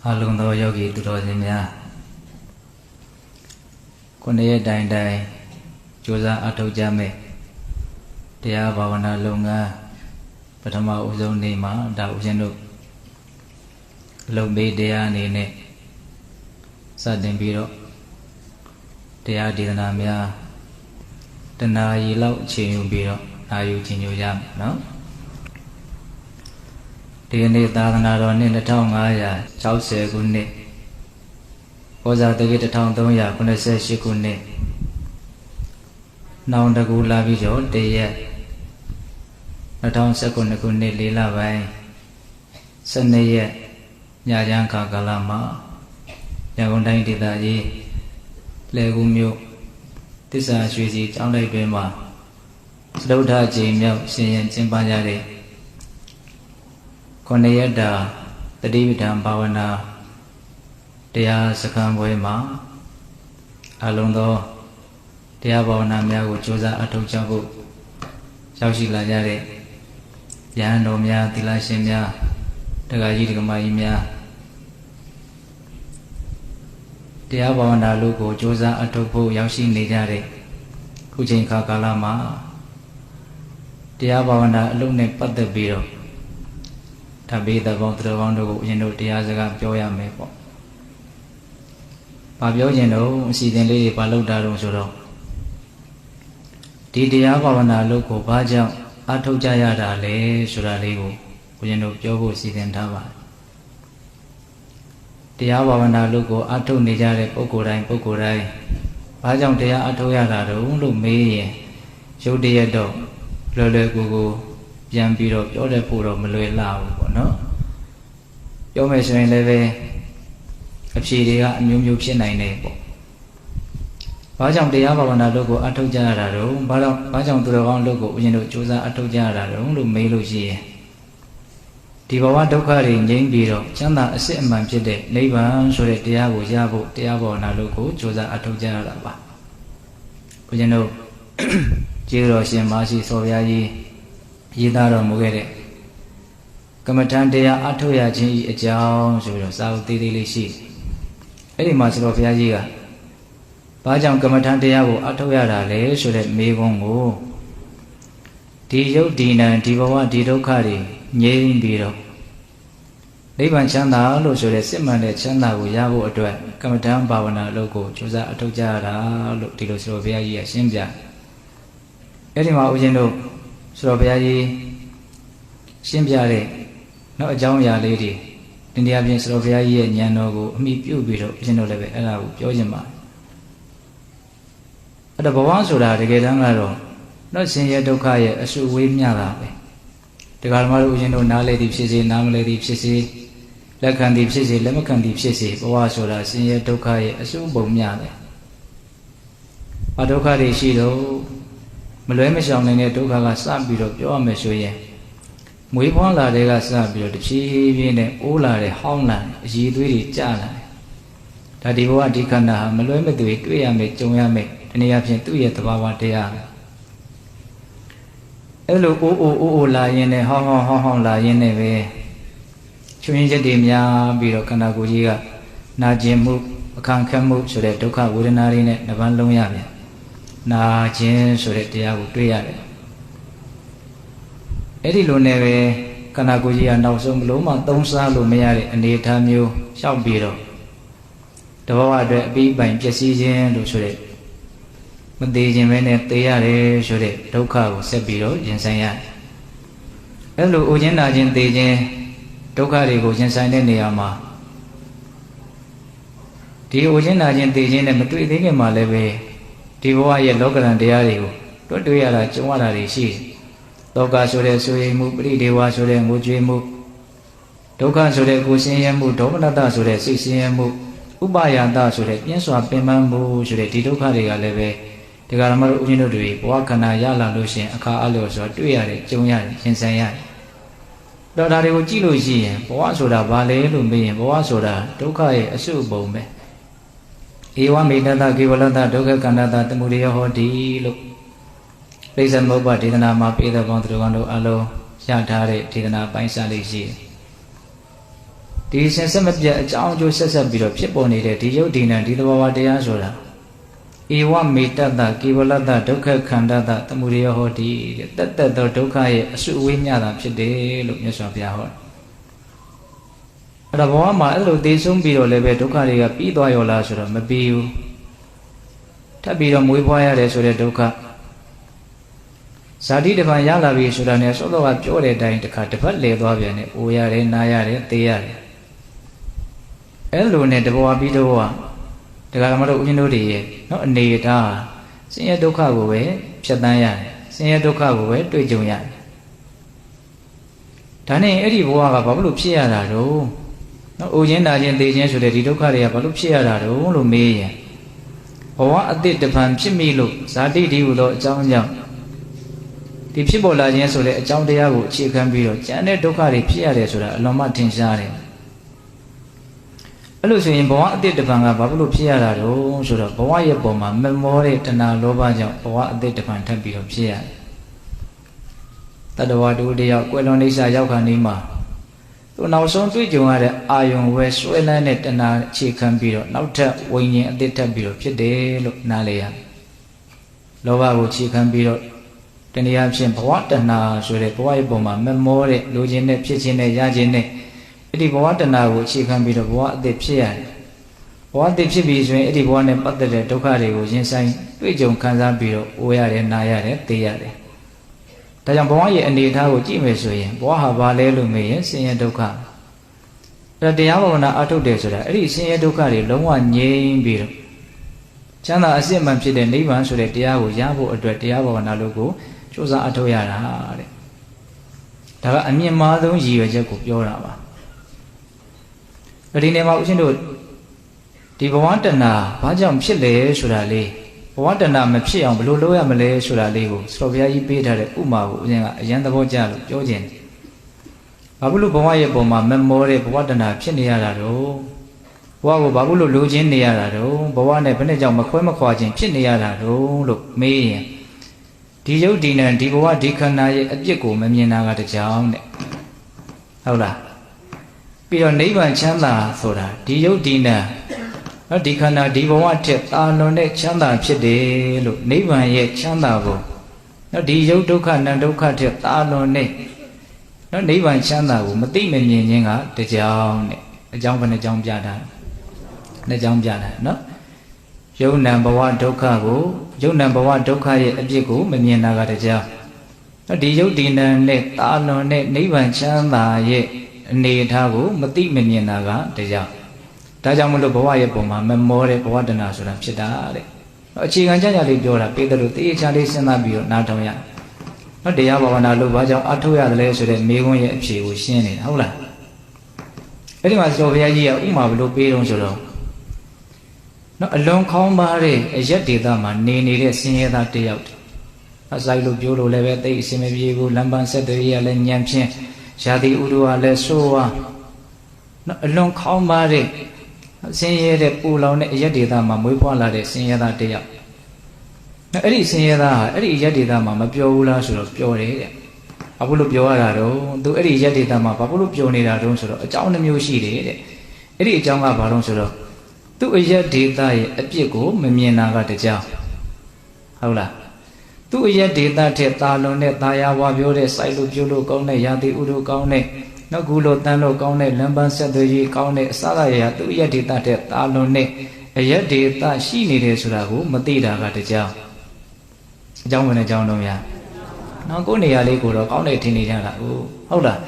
အလုံးသောယောဂီသူတော်စင်များခုနှစ်ရက်တိုင်တိုင်ကြိုးစားအထောက်ကြမယ်တရားဘာဝနာလုပ်ငန်းပထမဦးဆုံးနေ့မှာဒါဦးဇင်းတို့လုံပေးတရားအနေနဲ့စတင်ပြီးတော့တရားဒေသနာများတဏှာရီလောက်အချိန်ယူပြီးတော့နာယူခြင်းညိုရမယ်နော်ဒီနေ့သာသနာတော်နှစ်2560ခုနှစ်ဘောဇာတက္ကီ1388ခုနှစ်နောင်တကူလာပြီးတော့တရက်2019ခုနှစ်4လပိုင်း12ရက်ညချမ်းခါကာလမှာရန်ကုန်တိုင်းဒေသကြီးလယ်ကူမြို့တစ္ဆာရွှေစီကျောင်းလိုက်တွင်မှာစတုထချိန်မြောက်ရှင်ရင်ကျင်းပကြတဲ့ခုနှစ်ရက်တာတတိပဋ္ဌာန်ဘာဝနာတရားစခန်းပွဲမှာအလုံးသောတရားဘာဝနာများကိုကြိုးစားအထောက်ကြဖို့ရောက်ရှိလာကြတဲ့ယဟန်တော်များသီလရှင်များတရားကြီးဒကာမကြီးများတရားဘာဝနာလို့ကိုကြိုးစားအထောက်ဖို့ရောက်ရှိနေကြတဲ့ခုချိန်ခါကာလမှာတရားဘာဝနာအလုံးနဲ့ပတ်သက်ပြီးတော့တပိသဘောသူတော်ကောင်းတို့ကိုအရင်တို့တရားစကားပြောရမယ်ပေါ့။ဘာပြောခြင်းတော့အစီအစဉ်လေးတွေဘာလုပ်တာတော့ဆိုတော့ဒီတရားဘာဝနာလို့ကိုဘာကြောင့်အထောက်ကြရတာလဲဆိုတာလေးကိုအရင်တို့ပြောဖို့စီစဉ်ထားပါတယ်။တရားဘာဝနာလို့ကိုအထောက်နေကြတဲ့ပုဂ္ဂိုလ်တိုင်းဘာကြောင့်တရားအထောက်ရတာတော့လို့မေးရင်ရုပ်တရက်တော့လွယ်လွယ်ကူကူပြန်ပြီးတော့ပြောတတ်ဖို့တော့မလွယ်လှဘူးပေါ့နော်ပြောမယ်ဆိုရင်လည်းပဲအဖြေတွေကအမျိုးမျိုးဖြစ်နိုင်တယ်ပေါ့ဘာကြောင့်တရားဘာဝနာလုပ်ကိုအထောက်ကြရတာတော့ဘာကြောင့်သူတော်ကောင်းလုပ်ကိုဦးဇင်းတို့စူးစမ်းအထောက်ကြရတာတော့လို့မေးလို့ရှိရင်ဒီဘဝဒုက္ခတွေငြိမ်းပြီးတော့ချမ်းသာအစစ်အမှန်ဖြစ်တဲ့နိဗ္ဗာန်ဆိုတဲ့တရားကိုရဖို့တရားဘာဝနာလုပ်ကိုစူးစမ်းအထောက်ကြရတာပါဦးဇင်းတို့ကျေးတော်ရှင်မရှိစော်ဘုရားကြီးရေးသားတော်မူခဲ့တဲ့ကမ္မထံတရားအထောက်ရခြင်းဤအကြောင်းဆိုပြီးတော့စာအုပ်သေးသေးလေးရှိအဲ့ဒီမှာဆိုတော့ဘုရားကြီးကဘာကြောင့်ကမ္မထံတရားကိုအထောက်ရတာလဲဆိုတဲ့မေးခွန်းကိုဒီယုတ်ဒီနံဒီဘဝဒီဒုက္ခတွေငြိမ်းပြီးတော့နိဗ္ဗာန်ချမ်းသာလို့ဆိုတဲ့စစ်မှန်တဲ့ချမ်းသာကိုရဖို့အတွက်ကမ္မထံဘာဝနာအလုပ်ကိုကြိုးစားအထောက်ကြရတာလို့ဒီလိုဆိုတော့ဘုရားကြီးကရှင်းပြအဲ့ဒီမှာဦးဇင်းတို့ဆိုတော့ဘုရားကြီးရှင်းပြတဲ့နောက်အကြောင်းအရာလေးတွေဒီနေရာပြင်ဆိုတော့ဘုရားကြီးရဲ့ဉာဏ်တော်ကိုအမိပြုပြီးတော့ဦးဇင်းတို့လည်းပဲအဲ့ဒါကိုပြောခြင်းပါအဲ့ဒါဘဝဆိုတာတကယ်တမ်းကတော့တော့ဆင်းရဲဒုက္ခရဲ့အစုဝေးမျှတာပဲဒီကမှာတို့ဦးဇင်းတို့နားလေသည်ဖြစ်စေနားမလဲသည်ဖြစ်စေလက်ခံသည်ဖြစ်စေလက်မခံသည်ဖြစ်စေဘဝဆိုတာဆင်းရဲဒုက္ခရဲ့အစုပုံမျှတယ်အဒုက္ခတွေရှိတော့မလွဲမရှောင်နိုင်တဲ့ဒုက္ခကစပြီးတော့ပြောရမယ်ဆိုရင်မွေးဖွားလာတဲ့ကစပြီးတော့တဖြည်းဖြည်းနဲ့အိုးလာတဲ့ဟောင်းလာအရည်သွေးတွေကျလာတယ်ဒါဒီဘဝဒီခန္ဓာဟာမလွဲမသွေတွေ့ရမယ်ကြုံရမယ်ဒီနေရာဖြင့်သူ့ရဲ့သဘာဝတရားအဲ့လိုအိုးလာရင်းနဲ့ဟောင်းလာရင်းနဲ့ပဲချွင်းချက်တွေများပြီးတော့ခန္ဓာကိုယ်ကြီးကနာကျင်မှုအခန့်ခက်မှုဆိုတဲ့ဒုက္ခဝေဒနာတွေနဲ့နှပန်းလုံးရပြန်နာခြင်းဆိုတဲ့တရားကိုတွေ့ရတယ်အဲ့ဒီလိုနဲ့ပဲခန္ဓာကိုယ်ကြီးကနောက်ဆုံးဘလို့မှသုံးစားလို့မရတဲ့အနေအထားမျိုးလျှောက်ပြီးတော့တဘောဝအတွက်အပြီးပိုင်ပျက်စီးခြင်းလို့ဆိုတဲ့မသေးခြင်းပဲနဲ့သေရတယ်ဆိုတဲ့ဒုက္ခကိုဆက်ပြီးတော့ရင်ဆိုင်ရတယ်အဲ့လိုအိုခြင်းနာခြင်းသေခြင်းဒုက္ခတွေကိုရင်ဆိုင်တဲ့နေရာမှာဒီအိုခြင်းနာခြင်းသေခြင်းနဲ့မတွေ့သေးခင်မှာလည်းပဲဒီဘဝရဲ့လောကရန်တရားတွေကိုတွေ့ရတာကြုံရတာတွေရှိတယ်။လောကဆိုတဲ့ဆိုရင်မှုပရိဒေဝဆိုတဲ့ငိုကြွေးမှုဒုက္ခဆိုတဲ့ကိုယ်ဆင်းရဲမှုဒေါမနတဆိုတဲ့စိတ်ဆင်းရဲမှုဥပါယတဆိုတဲ့ပြင်းစွာပင်ပန်းမှုဆိုတဲ့ဒီဒုက္ခတွေကလည်းပဲဒီကရမတို့ဦးဇင်းတို့တွေဘဝခန္ဓာရလာလို့ရှိရင်အခါအလျော်ဆိုတွေ့ရတယ်ကြုံရတယ်ရင်ဆိုင်ရတယ်။တော့ဒါတွေကိုကြည့်လို့ရှိရင်ဘဝဆိုတာဘာလဲလို့မေးရင်ဘဝဆိုတာဒုက္ခရဲ့အစုပုံပဲဧဝမေတ္တကေဝလတ္တဒုက္ခကန္တတသမုဒယဟောတိလို့ပိဿမုပ္ပဒေသနာမှာပိဿဘောသူတော်ကောင်းတို့အလုံးရထားတဲ့ဒေသနာပိုင်းစာလေးရှိတယ် ဒီစင်ဆက်မပြတ်အကြောင်းအကျိုးဆက်ဆက်ပြီးတော့ဖြစ်ပေါ်နေတဲ့ဒီယုတ်ဒီနံဒီသဘာဝတရားဆိုတာဧဝမေတ္တကေဝလတ္တဒုက္ခခန္ဓာတသမုဒယဟောတိတဲ့တက်သောဒုက္ခရဲ့အစုအဝေးမျှတာဖြစ်တယ်လို့မြတ်စွာဘုရားဟောအဲ့ဒါဘဝမှာအဲ့လိုသိဆုံးပြီးတော့လည်းပဲဒုက္ခတွေကပြီးသွားရောလားဆိုတော့မပြီးဘူးထပ်ပြီးတော့မွေးဖွားရတယ်ဆိုတဲ့ဒုက္ခဇာတိတပံရလာပြီဆိုတာနဲ့စောစောကပြောတဲ့အတိုင်းတစ်ခါတစ်ပတ်လဲသွားပြန်တယ်အိုရတယ်နားရတယ်သေရတယ်အဲ့လိုနဲ့တဘဝပြီးတော့တရားဓမ္မတို့ဦးဇင်းတို့တွေရဲ့နော်အနေထားဆင်းရဲဒုက္ခကိုပဲဖြတ်တန်းရတယ်ဆင်းရဲဒုက္ခကိုပဲတွေ့ကြုံရတယ်ဒါနဲ့အဲ့ဒီဘဝကဘာလို့ဖြစ်ရတာတော့နော်အိုခြင်းနာခြင်းသေခြင်းဆိုတဲ့ဒီဒုက္ခတွေကဘာလို့ဖြစ်ရတာတော့လို့မေးရင်ဘဝအတိတ်တပံဖြစ်မိလို့ဇာတိဒီဟုသောအကြောင်းကြောင့်ဒီဖြစ်ပေါ်လာခြင်းဆိုတဲ့အကြောင်းတရားကိုအခြေခံပြီးတော့ကျန်တဲ့ဒုက္ခတွေဖြစ်ရတယ်ဆိုတာအလွန်မှထင်ရှားတယ်အဲ့လိုဆိုရင်ဘဝအတိတ်တပံကဘာလို့ဖြစ်ရတာတော့ဆိုတော့ဘဝရဲ့ပုံမှာမမောတဲ့တဏှာလောဘကြောင့်ဘဝအတိတ်တပံထပ်ပြီးတော့ဖြစ်ရတယ်တတဝါတူတယောက်ကွယ်လွန်အိဋ္ဌာရောက်ခါနေမှာသူနောက်ဆုံးတွေ့ကြုံရတဲ့အာယုံဝဲဆွဲလန်းတဲ့တဏှာအခြေခံပြီးတော့နောက်ထပ်ဝိညာဉ်အတိတ်ထပ်ပြီးတော့ဖြစ်တယ်လို့နားလည်ရလောဘကိုအခြေခံပြီးတော့တနည်းအားဖြင့်ဘဝတဏှာဆိုတဲ့ဘဝရဲ့ပုံမှာမမောတဲ့လိုချင်တဲ့ဖြစ်ခြင်းနဲ့ရခြင်းနဲ့အဲ့ဒီဘဝတဏှာကိုအခြေခံပြီးတော့ဘဝအသစ်ဖြစ်ရတယ်ဘဝအသစ်ဖြစ်ပြီဆိုရင်အဲ့ဒီဘဝနဲ့ပတ်သက်တဲ့ဒုက္ခတွေကိုရင်ဆိုင်တွေ့ကြုံခံစားပြီးတော့အိုရတယ်နာရတယ်သိရတယ်ဒါကြောင့်ဘဝရဲ့အနေအထားကိုကြည့်မယ်ဆိုရင်ဘဝဟာဘာလဲလို့မေးရင်ဆင်းရဲဒုက္ခအဲ့တရားဘာဝနာအထုတ်တယ်ဆိုတာအဲ့ဒီဆင်းရဲဒုက္ခတွေလုံးဝငြိမ်းပြီးတော့ချမ်းသာအစစ်မှန်ဖြစ်တဲ့နိဗ္ဗာန်ဆိုတဲ့တရားကိုရဖို့အတွက်တရားဘာဝနာလို့ကိုစူးစမ်းအထောက်ရတာတဲ့ဒါကအမြင့်မားဆုံးရည်ရွယ်ချက်ကိုပြောတာပါဒီနေ့မှာဦးဇင်းတို့ဒီဘဝတဏှာဘာကြောင့်ဖြစ်လဲဆိုတာလေးဘဝတဏှာမဖြစ်အောင်ဘယ်လိုလုပ်ရမလဲဆိုတာလေးကိုစောဘုရားကြီးပေးထားတဲ့ဥမာကိုဦးဇင်းကအရန်သဘောကျလို့ပြောခြင်းဘာလို့ဘဝရဲ့ပုံမှာမမောတဲ့ဘဝတဏှာဖြစ်နေရတာတော့ဘဝကိုဘာလို့လိုချင်နေရတာတော့ဘဝနဲ့ဘယ်နဲ့ကြောင့်မခွဲမခွာခြင်းဖြစ်နေရတာတော့လို့မေးရင်ဒီယုတ်ဒီနံဒီဘဝဒီခန္ဓာရဲ့အပြစ်ကိုမမြင်တာကတကြောင်တဲ့ဟုတ်လားပြီးတော့နိဗ္ဗာန်ချမ်းသာဆိုတာဒီယုတ်ဒီနံနော်ဒီခန္ဓာဒီဘဝထက်တာလွန်တဲ့ချမ်းသာဖြစ်တယ်လို့နိဗ္ဗာန်ရဲ့ချမ်းသာကိုနော်ဒီယုတ်ဒုက္ခနံဒုက္ခထက်တာလွန်တဲ့နော်နိဗ္ဗာန်ချမ်းသာကိုမသိမမြင်ခြင်းကတကြောင်တဲ့အကြောင်းဘယ်နှကြောင်းပြတာနှစ်ကြောင်းပြတာနော်ယုံနံဘဝဒုက္ခကိုယုံနံဘဝဒုက္ခရဲ့အပြစ်ကိုမမြင်တာကတကြောင်နော်ဒီယုတ်ဒီနံနဲ့တာလွန်တဲ့နိဗ္ဗာန်ချမ်းသာရဲ့အနေအထားကိုမသိမမြင်တာကတကြောင်ဒါကြောင့်မလို့ဘဝရဲ့ပုံမှာမမောတဲ့ဘဝတဏှာဆိုတာဖြစ်တာတဲ့အခြေခံကြကြလေးပြောတာပေးတယ်လို့တေးချာလေးစဉ်းစားပြီးတော့နားထောင်ရနော်တရားဘာဝနာလို့ဘာကြောင့်အထောက်ရတယ်လဲဆိုတဲ့မေးခွန်းရဲ့အဖြေကိုရှင်းနေတာဟုတ်လားအဲ့ဒီမှာစောဘုရားကြီးကဥမာဘလို့ပေးတော့ဆိုတော့နော်အလွန်ခေါင်းပါတဲ့အရက်ဒေသမှာနေနေတဲ့ဆင်းရဲသားတယောက်အဆိုင်လို့ပြောလို့လည်းပဲတိတ်အစင်မပြေဘူးလမ်းပန်းဆက်တွေရလည်းညံဖြင်းရာသီဥတုကလည်းဆိုးဝါးနော်အလွန်ခေါင်းပါတဲ့ဆင်းရဲတဲ့ပူလောင်တဲ့အရက်ဒေသမှာမွေးဖွားလာတဲ့ဆင်းရဲသားတယောက်နော်အဲ့ဒီဆင်းရဲသားဟာအဲ့ဒီအရက်ဒေသမှာမပျော်ဘူးလားဆိုတော့ပျော်တယ်တဲ့ဘာလို့ပျော်ရတာတော့သူအဲ့ဒီအရက်ဒေသမှာဘာလို့ပျော်နေတာတုံးဆိုတော့အကြောင်းနှမျိုးရှိတယ်တဲ့အဲ့ဒီအကြောင်းကဘာလို့ဆိုတော့သူ့အရက်ဒေသရဲ့အပြစ်ကိုမမြင်တာကတကြောင်ဟုတ်လားသူ့အရက်ဒေသထက်တာလွန်တဲ့တာယာဝါပြောတဲ့စိုက်လို့ပြုလို့ကောင်းတဲ့ရာသီဥတုကောင်းတဲ့နော်ကူလို့တန်းလို့ကောင်းတဲ့လမ်းပန်းဆက်သွယ်ရေးကောင်းတဲ့အစအရာသူ့အရက်ဒေသထက်တာလွန်တဲ့အရက်ဒေသရှိနေတယ်ဆိုတာကိုမသိတာကတကြောင်အကြောင်းဝင်တဲ့အကြောင်းတော့များနော်ကိုယ်နေရာလေးကိုတော့ကောင်းတယ်ထင်နေကြတာဟုတ်လား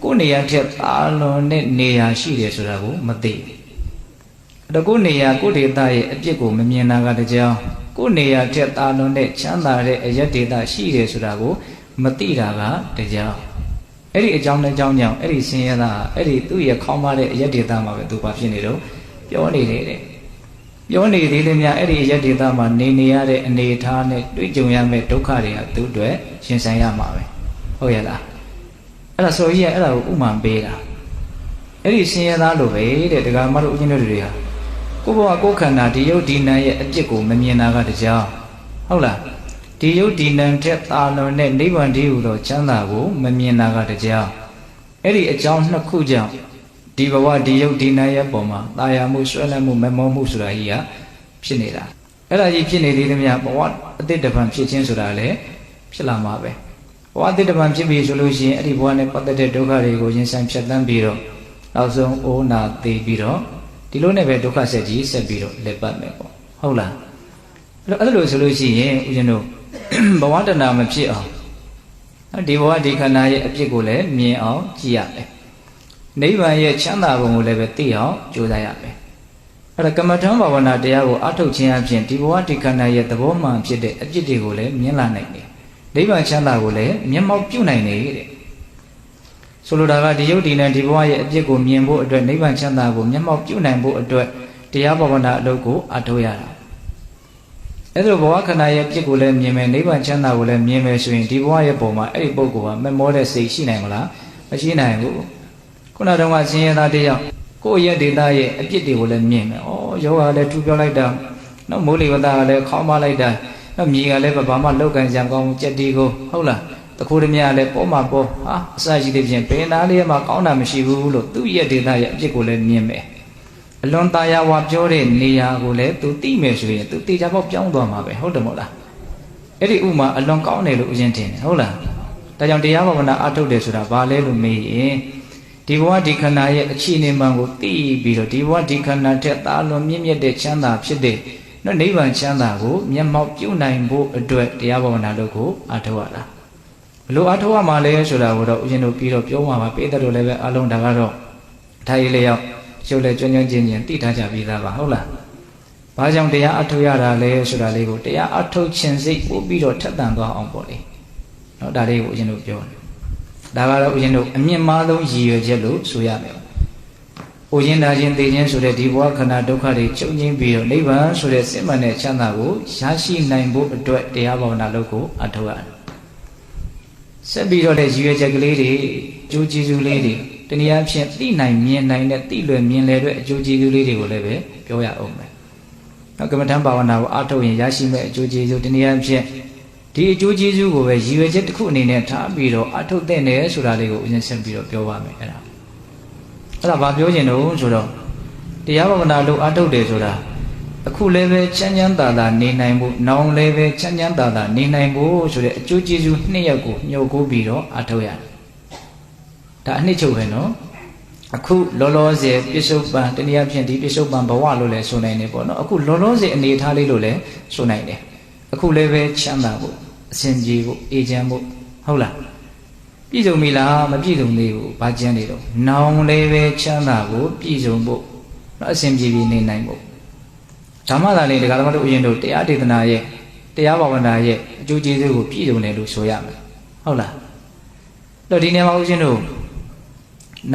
ကိုယ်နေရာထက်တာလွန်တဲ့နေရာရှိတယ်ဆိုတာကိုမသိအဲ့တော့ကိုယ်နေရာကိုယ်ဒေသရဲ့အပြစ်ကိုမမြင်တာကတကြောင်ကိုယ်နေရာထက်တာလွန်တဲ့ချမ်းသာတဲ့အရက်ဒေသရှိတယ်ဆိုတာကိုမသိတာကတကြောင်အဲ့ဒီအကြောင်းနဲ့အကြောင်းကြောင့်အဲ့ဒီဆင်းရဲသားအဲ့ဒီသူ့ရဲ့ခေါင်းပါတဲ့အရက်ဒေသမှာပဲသူဘာဖြစ်နေတော့ပြောနေတယ်တဲ့ပြောနေသေးတယ်များအဲ့ဒီအရက်ဒေသမှာနေရတဲ့အနေအထားနဲ့တွေ့ကြုံရမယ့်ဒုက္ခတွေကသူ့အတွက်ရှင်ဆိုင်ရမှာပဲဟုတ်ရဲ့လားအဲ့ဒါဆိုကြီးကအဲ့ဒါကိုဥမာပေးတာအဲ့ဒီဆင်းရဲသားလိုပဲတဲ့ဒကာမတို့ဦးဇင်းတို့တွေဟာကိုယ့်ဘဝကိုယ်ခန္ဓာဒီယုတ်ဒီနံရဲ့အပြစ်ကိုမမြင်တာကတကြောင်ဟုတ်လားဒီယုတ်ဒီနံထက်တာလွန်တဲ့နိဗ္ဗာန်တည်းဟူသောချမ်းသာကိုမမြင်တာကတကြောင်အဲ့ဒီအကြောင်းနှစ်ခုကြောင့် ဒီဘဝဒီယုတ်ဒီနာရဲ့ပုံမှာတာယာမှုဆွဲလန်းမှုမမောမှုဆိုတာကြီးကဖြစ်နေတာအဲ့ဒါကြီးဖြစ်နေသေးသမျှဘဝအတိတ်တပံဖြစ်ခြင်းဆိုတာလည်းဖြစ်လာမှာပဲဘဝအတိတ်တပံဖြစ်ပြီဆိုလို့ရှိရင်အဲ့ဒီဘဝနဲ့ပတ်သက်တဲ့ဒုက္ခတွေကိုရင်ဆိုင်ဖြတ်သန်းပြီးတော့နောက်ဆုံးအိုးနာသေးပြီးတော့ဒီလိုနဲ့ပဲဒုက္ခဆက်ကြီးဆက်ပြီးတော့လက်ပတ်မယ်ပေါ့ဟုတ်လားအဲ့လိုဆိုလို့ရှိရင်ဦးဇင်းတို့ဘဝတဏမဖြစ်အောင်ဒီဘဝဒီခန္ဓာရဲ့အဖြစ်ကိုလည်းမြင်အောင်ကြည့်ရမယ်နိဗ္ဗာန်ရဲ့ချမ်းသာပုံကိုလည်းပဲသိအောင်ကြိုးစားရမယ်အဲ့ဒါကမ္မထံဘာဝနာတရားကိုအထုတ်ခြင်းအပြင်ဒီဘဝဒီခန္ဓာရဲ့သဘောမှန်ဖြစ်တဲ့အဖြစ်တွေကိုလည်းမြင်လာနိုင်တယ်နိဗ္ဗာန်ချမ်းသာကိုလည်းမျက်မှောက်ပြုနိုင်တယ်ဆိုလိုတာကဒီယုတ်ဒီနဲ့ဒီဘဝရဲ့အဖြစ်ကိုမြင်ဖို့အတွက်နိဗ္ဗာန်ချမ်းသာကိုမျက်မှောက်ပြုနိုင်ဖို့အတွက်တရားဘာဝနာအလုပ်ကိုအထုတ်ရတာအဲ့လိုဘဝခန္ဓာရဲ့အဖြစ်ကိုလည်းမြင်မယ်နိဗ္ဗာန်ချမ်းသာကိုလည်းမြင်မယ်ဆိုရင်ဒီဘဝရဲ့ပုံမှာအဲ့ဒီပုဂ္ဂိုလ်ကမမောတဲ့စိတ်ရှိနိုင်မလားမရှိနိုင်ဘူးခုနတုန်းကဆင်းရဲသားတယောက်ကိုယ့်ရဲ့ဒေတာရဲ့အပြစ်တွေကိုလည်းမြင်မယ်။ယောဂလည်းထူပြောလိုက်တာနော်မိုးလေဝသကလည်းခေါင်းမလိုက်တာနော်မြေကလည်းဘာမှလောက်ကန်ကြံကောင်းကြက်တီကိုဟုတ်လားတခိုးတမရလည်းပေါ်မှာပေါ်ဟာအစရှိတဲ့ဖြင့်ဘယ်နာလေးမှကောင်းတာမရှိဘူးလို့သူ့ရဲ့ဒေတာရဲ့အပြစ်ကိုလည်းမြင်မယ်။အလွန်ตายာဝါပြောတဲ့နေရာကိုလည်းသူသိမယ်ဆိုရင်သူတေချာပေါက်ပြောင်းသွားမှာပဲဟုတ်တယ်မို့လား။အဲ့ဒီဥမာအလွန်ကောင်းတယ်လို့ဦးရင်တင်တယ်ဟုတ်လား။ဒါကြောင့်တရားဘာဝနာအထုတ်တယ်ဆိုတာဘာလဲလို့မေးရင်ဒီဘဝဒီခန္ဓာရဲ့အခြေအနေမှန်ကိုသိပြီးတော့ဒီဘဝဒီခန္ဓာထက်သာလွန်မြင့်မြတ်တဲ့ချမ်းသာဖြစ်တဲ့နော်နိဗ္ဗာန်ချမ်းသာကိုမျက်မှောက်ပြုနိုင်ဖို့အတွက်တရားဘာဝနာလုပ်ကိုအထောက်ရတာဘလို့အထောက်ရမှာလဲဆိုတာကိုတော့ဦးဇင်းတို့ပြီးတော့ပြောမှာပါပိဋကတ်တို့လည်းပဲအလုံးဒါကတော့ထားရည်လျောက်ရုပ်လည်းကျွမ်းကျွမ်းကျင်ကျင်သိထားကြပြီးသားပါဟုတ်လားဘာကြောင့်တရားအထောက်ရတာလဲဆိုတာလေးကိုတရားအထောက်ခြင်းစိတ်ပို့ပြီးတော့ထက်သန်သွားအောင်ပေါ့လေနော်ဒါလေးကိုဦးဇင်းတို့ပြောတယ်ဒါကတော့ဦးဇင်းတို့အမြင့်မားဆုံးရည်ရွယ်ချက်လို့ဆိုရမယ်။ဦးဇင်းဒါချင်းသိချင်းဆိုတဲ့ဒီဘဝခန္ဓာဒုက္ခတွေချုပ်ငြိမ်းပြီးတော့နိဗ္ဗာန်ဆိုတဲ့စစ်မှန်တဲ့ချမ်းသာကိုရရှိနိုင်ဖို့အတွက်တရားဘာဝနာလုပ်ကိုအထောက်ရတယ်။ဆက်ပြီးတော့လည်းရည်ရွယ်ချက်ကလေးတွေအကျိုးကျေးဇူးလေးတွေတနည်းအားဖြင့်သိနိုင်မြင်နိုင်တဲ့သိလွယ်မြင်လည်တဲ့အကျိုးကျေးဇူးလေးတွေကိုလည်းပဲပြောရအောင်မယ်။နောက်ကမ္မထံဘာဝနာကိုအထောက်ရင်ရရှိမဲ့အကျိုးကျေးဇူးတနည်းအားဖြင့်ဒီအကျိုးကျေးဇူးကိုပဲရည်ရွယ်ချက်တစ်ခုအနေနဲ့ထားပြီးတော့အထုတ်တဲ့နယ်ဆိုတာလေးကိုဦးဇင်းဆက်ပြီးတော့ပြောပါမယ်အဲ့ဒါဘာပြောချင်တော့ဆိုတော့တရားဘာဝနာလို့အထုတ်တယ်ဆိုတာအခုလည်းပဲချမ်းချမ်းသာသာနေနိုင်ဖို့နောင်လည်းပဲချမ်းချမ်းသာသာနေနိုင်ဖို့ဆိုတဲ့အကျိုးကျေးဇူးနှစ်ရပ်ကိုညှို့ကိုပြီးတော့အထုတ်ရတယ်ဒါအနှစ်ချုပ်ပဲနော်အခုလောလောဆယ်ပြစ္ဆုတ်ပံတနည်းအားဖြင့်ဒီပြစ္ဆုတ်ပံဘဝလို့လည်းဆိုနိုင်တယ်ပေါ့နော်အခုလောလောဆယ်အနေထားလေးလို့လည်းဆိုနိုင်တယ်အခုလည်းပဲချမ်းသာဖို့အစဉ်ပြေဖို့အေးချမ်းဖို့ဟုတ်လားပြည့်စုံပြီလားမပြည့်စုံသေးဘူးဘာကျန်နေတော့နောင်လည်းပဲချမ်းသာဖို့ပြည့်စုံဖို့အစဉ်ပြေနေနိုင်ဖို့ဓမ္မသာလေးတရားဓမ္မတို့ဥယျာဉ်တို့တရားဒေသနာရဲ့တရားဘာဝနာရဲ့အကျိုးကျေးဇူးကိုပြည့်စုံတယ်လို့ဆိုရမယ်ဟုတ်လားတော့ဒီနေရာမှာဥယျာဉ်တို့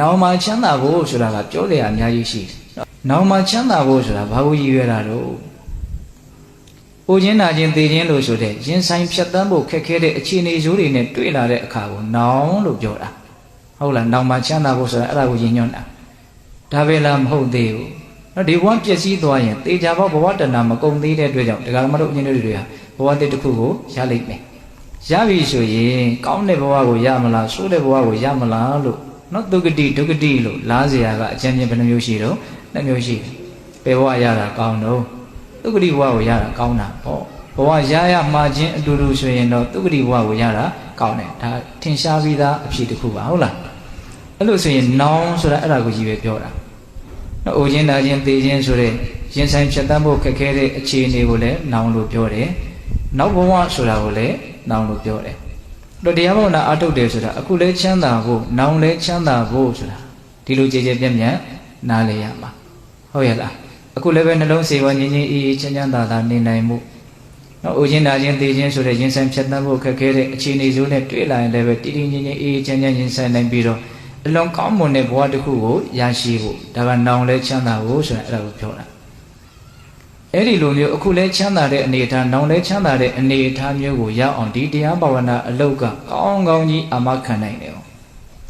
နောင်မှာချမ်းသာဖို့ဆိုတာကပြောတယ်အများကြီးရှိတယ်နောင်မှာချမ်းသာဖို့ဆိုတာဘာကိုရည်ရွယ်တာတော့ိုခြင်းနာခြင်းသိခြင်းလို့ဆိုတဲ့ရင်ဆိုင်ဖြတ်တန်းဖို့ခက်ခဲတဲ့အခြေအနေဆိုးတွေနဲ့တွေ့လာတဲ့အခါကိုနောင်လို့ပြောတာဟုတ်လားနောင်မှာချမ်းသာဖို့ဆိုတာအဲ့ဒါကိုရည်ညွှန်းတာဒါပဲလားမဟုတ်သေးဘူးနော်ဒီဘဝပျက်စီးသွားရင်တေချာဘောဘဝတဏမကုန်သေးတဲ့အတွက်ကြောင့်တရားဓမ္မတို့အင်းတို့တွေကဘဝတည်းတစ်ခုကိုရလိမ့်မယ်ရပြီဆိုရင်ကောင်းတဲ့ဘဝကိုရမလားဆိုးတဲ့ဘဝကိုရမလားလို့နော်ဒုက္ခတိဒုက္ခတိလို့လားเสียကအကျဉ်းချင်းဘယ်နှမျိုးရှိတော့နှစ်မျိုးရှိတယ်ဘယ်ဘဝရတာကောင်းတော့ဒုက္ခတိဘဝကိုရတာကောင်းတာပေါ့ဘဝရရမှာချင်းအတူတူဆိုရင်တော့ဒုက္ခတိဘဝကိုရတာကောင်းတယ်ဒါထင်ရှားပြီးသားအဖြစ်တစ်ခုပါဟုတ်လားအဲ့လိုဆိုရင်နောင်ဆိုတာအဲ့ဒါကိုကြီးပဲပြောတာနော်အိုခြင်းဒါခြင်းသေခြင်းဆိုတဲ့ရင်ဆိုင်ဖြတ်တန်းဖို့ခက်ခဲတဲ့အခြေအနေကိုလည်းနောင်လို့ပြောတယ်နောက်ဘဝဆိုတာကိုလည်းနောင်လို့ပြောတယ်တော့တရားဘာဝနာအထုတ်တယ်ဆိုတာအခုလည်းချမ်းသာဖို့နောင်လည်းချမ်းသာဖို့ဆိုတာဒီလိုကြည်ကြည်ပြည့်ပြည့်နားလည်ရမှာဟုတ်ရဲ့လားအခုလည်းပဲနှလုံးစေဝငြင်းငြင်းအေးအေးချမ်းချမ်းသာသာနေနိုင်မှုနော်အိုခြင်းဒါခြင်းသေခြင်းဆိုတဲ့ရင်ဆိုင်ဖြတ်တန်းဖို့ခက်ခဲတဲ့အခြေအနေဆိုးနဲ့တွေ့လာရင်လည်းပဲတည်တည်ငြင်းငြင်းအေးအေးချမ်းချမ်းရင်ဆိုင်နိုင်ပြီးတော့အလွန်ကောင်းမွန်တဲ့ဘဝတစ်ခုကိုရရှိဖို့ဒါကနောင်လဲချမ်းသာဖို့ဆိုတာအဲ့ဒါကိုပြောတာအဲ့ဒီလိုမျိုးအခုလဲချမ်းသာတဲ့အနေအထားနောင်လဲချမ်းသာတဲ့အနေအထားမျိုးကိုရအောင်ဒီတရားဘာဝနာအလောက်ကကောင်းကောင်းကြီးအာမခံနိုင်တယ်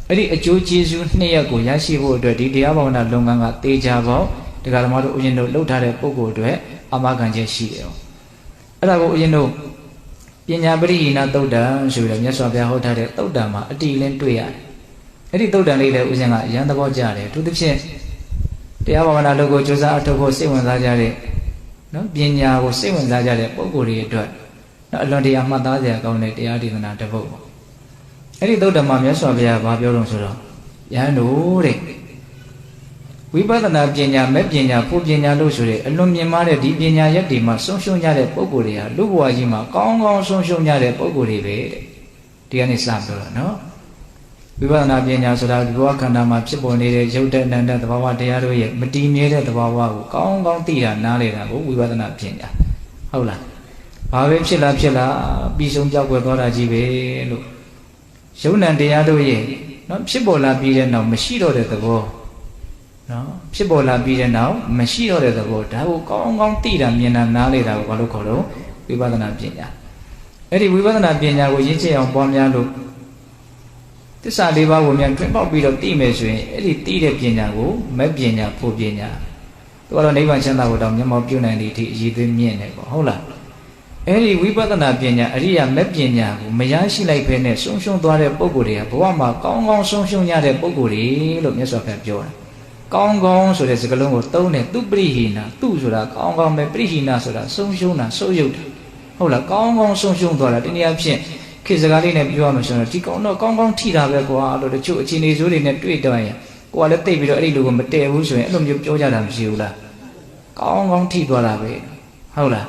အဲ့ဒီအကျိုးကျေးဇူးနှစ်ရပ်ကိုရရှိဖို့အတွက်ဒီတရားဘာဝနာလုပ်ငန်းကတေချာပေါ့တရားဓမ္မတို့ဥယျာဉ်တို့လှုပ်ထားတဲ့ပုဂ္ဂိုလ်တွေအာမခံချက်ရှိတယ်အဲ့ဒါကိုဥယျာဉ်တို့ပညာပရိဟိနသုတ်တံဆိုပြီးတော့မြတ်စွာဘုရားဟောထားတဲ့သုတ်တံမှာအတိလင်းတွေ့ရတယ် အဲ့ဒီသုတ်တန်လေးလည်းဦးဇင်းကအရန်သဘောကျတယ်သူတစ်ဖြင့်တရားဘာဝနာလုပ်ကိုကြိုးစားအထောက်ဖို့စိတ်ဝင်စားကြတဲ့နော်ပညာကိုစိတ်ဝင်စားကြတဲ့ပုဂ္ဂိုလ်တွေအတွက်နော်အလွန်တရာမှတ်သားစရာကောင်းတဲ့တရားဒေသနာတစ်ပုဒ်ပေါ့အဲ့ဒီသုတ်တံမှာမြတ်စွာဘုရားဘာပြောလို့ဆိုတော့ယဟန်တို့တဲ့ဝိပဿနာပညာမဲ့ပညာဖို့ပညာလို့ဆိုတဲ့အလွန်မြင့်မားတဲ့ဒီပညာရက်တွေမှာဆုံးရှုံးကြတဲ့ပုဂ္ဂိုလ်တွေဟာလူဘဝကြီးမှာကောင်းကောင်းဆုံးရှုံးကြတဲ့ပုဂ္ဂိုလ်တွေပဲတဲ့ဒီကနေ့စပြောတော့နော်ဝိပဿနာပညာဆိုတာဒီဘဝခန္ဓာမှာဖြစ်ပေါ်နေတဲ့ရုပ်တဏ္ဍသဘာဝတရားတို့ရဲ့မတည်မြဲတဲ့သဘာဝကိုကောင်းကောင်းသိတာနားလည်တာကိုဝိပဿနာပညာဟုတ်လားဘာပဲဖြစ်လာပြီးဆုံးကြောက်ွယ်သွားတာကြီးပဲလို့ယုံ nant တရားတို့ရဲ့နော်ဖြစ်ပေါ်လာပြီးတဲ့နောက်မရှိတော့တဲ့သဘောနော်ဖြစ်ပေါ်လာပြီးတဲ့နောက်မရှိတော့တဲ့သဘောဒါကိုကောင်းကောင်းသိတာမြင်တာနားလည်တာကိုဘာလို့ခေါ်လို့ဝိပဿနာပညာအဲ့ဒီဝိပဿနာပညာကိုရင့်ကျက်အောင်ပွားများလို့သစ္စာလေးပါးကိုမြန်တွင်ပေါက်ပြီးတော့သိမယ်ဆိုရင်အဲ့ဒီသိတဲ့ပညာကိုမဲ့ပညာဖို့ပညာသူကတော့နိဗ္ဗာန်ချမ်းသာကိုတောင်မျက်မှောက်ပြုနိုင်တဲ့အထိအရေးသွေးမြင့်နေပေါ့ဟုတ်လားအဲ့ဒီဝိပဿနာပညာအရိယာမဲ့ပညာကိုမရရှိလိုက်ဘဲနဲ့ဆုံးရှုံးသွားတဲ့ပုဂ္ဂိုလ်တွေကဘဝမှာကောင်းကောင်းဆုံးရှုံးရတဲ့ပုဂ္ဂိုလ်တွေလို့မြတ်စွာဘုရားပြောတယ်ကောင်းကောင်းဆိုတဲ့စကားလုံးကိုသုံးတယ်သူပရိဟိနာသူဆိုတာကောင်းကောင်းပဲပရိဟိနာဆိုတာဆုံးရှုံးတာဆုပ်ယုတ်တာဟုတ်လားကောင်းကောင်းဆုံးရှုံးသွားတာတနည်းအားဖြင့်ခေတ်စကားလေးနဲ့ပြောရမှာဆိုတော့ဒီကောင်းတော့ကောင်းကောင်းထိတာပဲကွာလို့တချို့အခြေအနေဆိုးတွေနဲ့တွေ့တော့ရင်ကိုကလည်းသိပြီးတော့အဲ့ဒီလူကိုမတည့်ဘူးဆိုရင်အဲ့လိုမျိုးပြောကြတာမရှိဘူးလားကောင်းကောင်းထိသွားတာပဲဟုတ်လား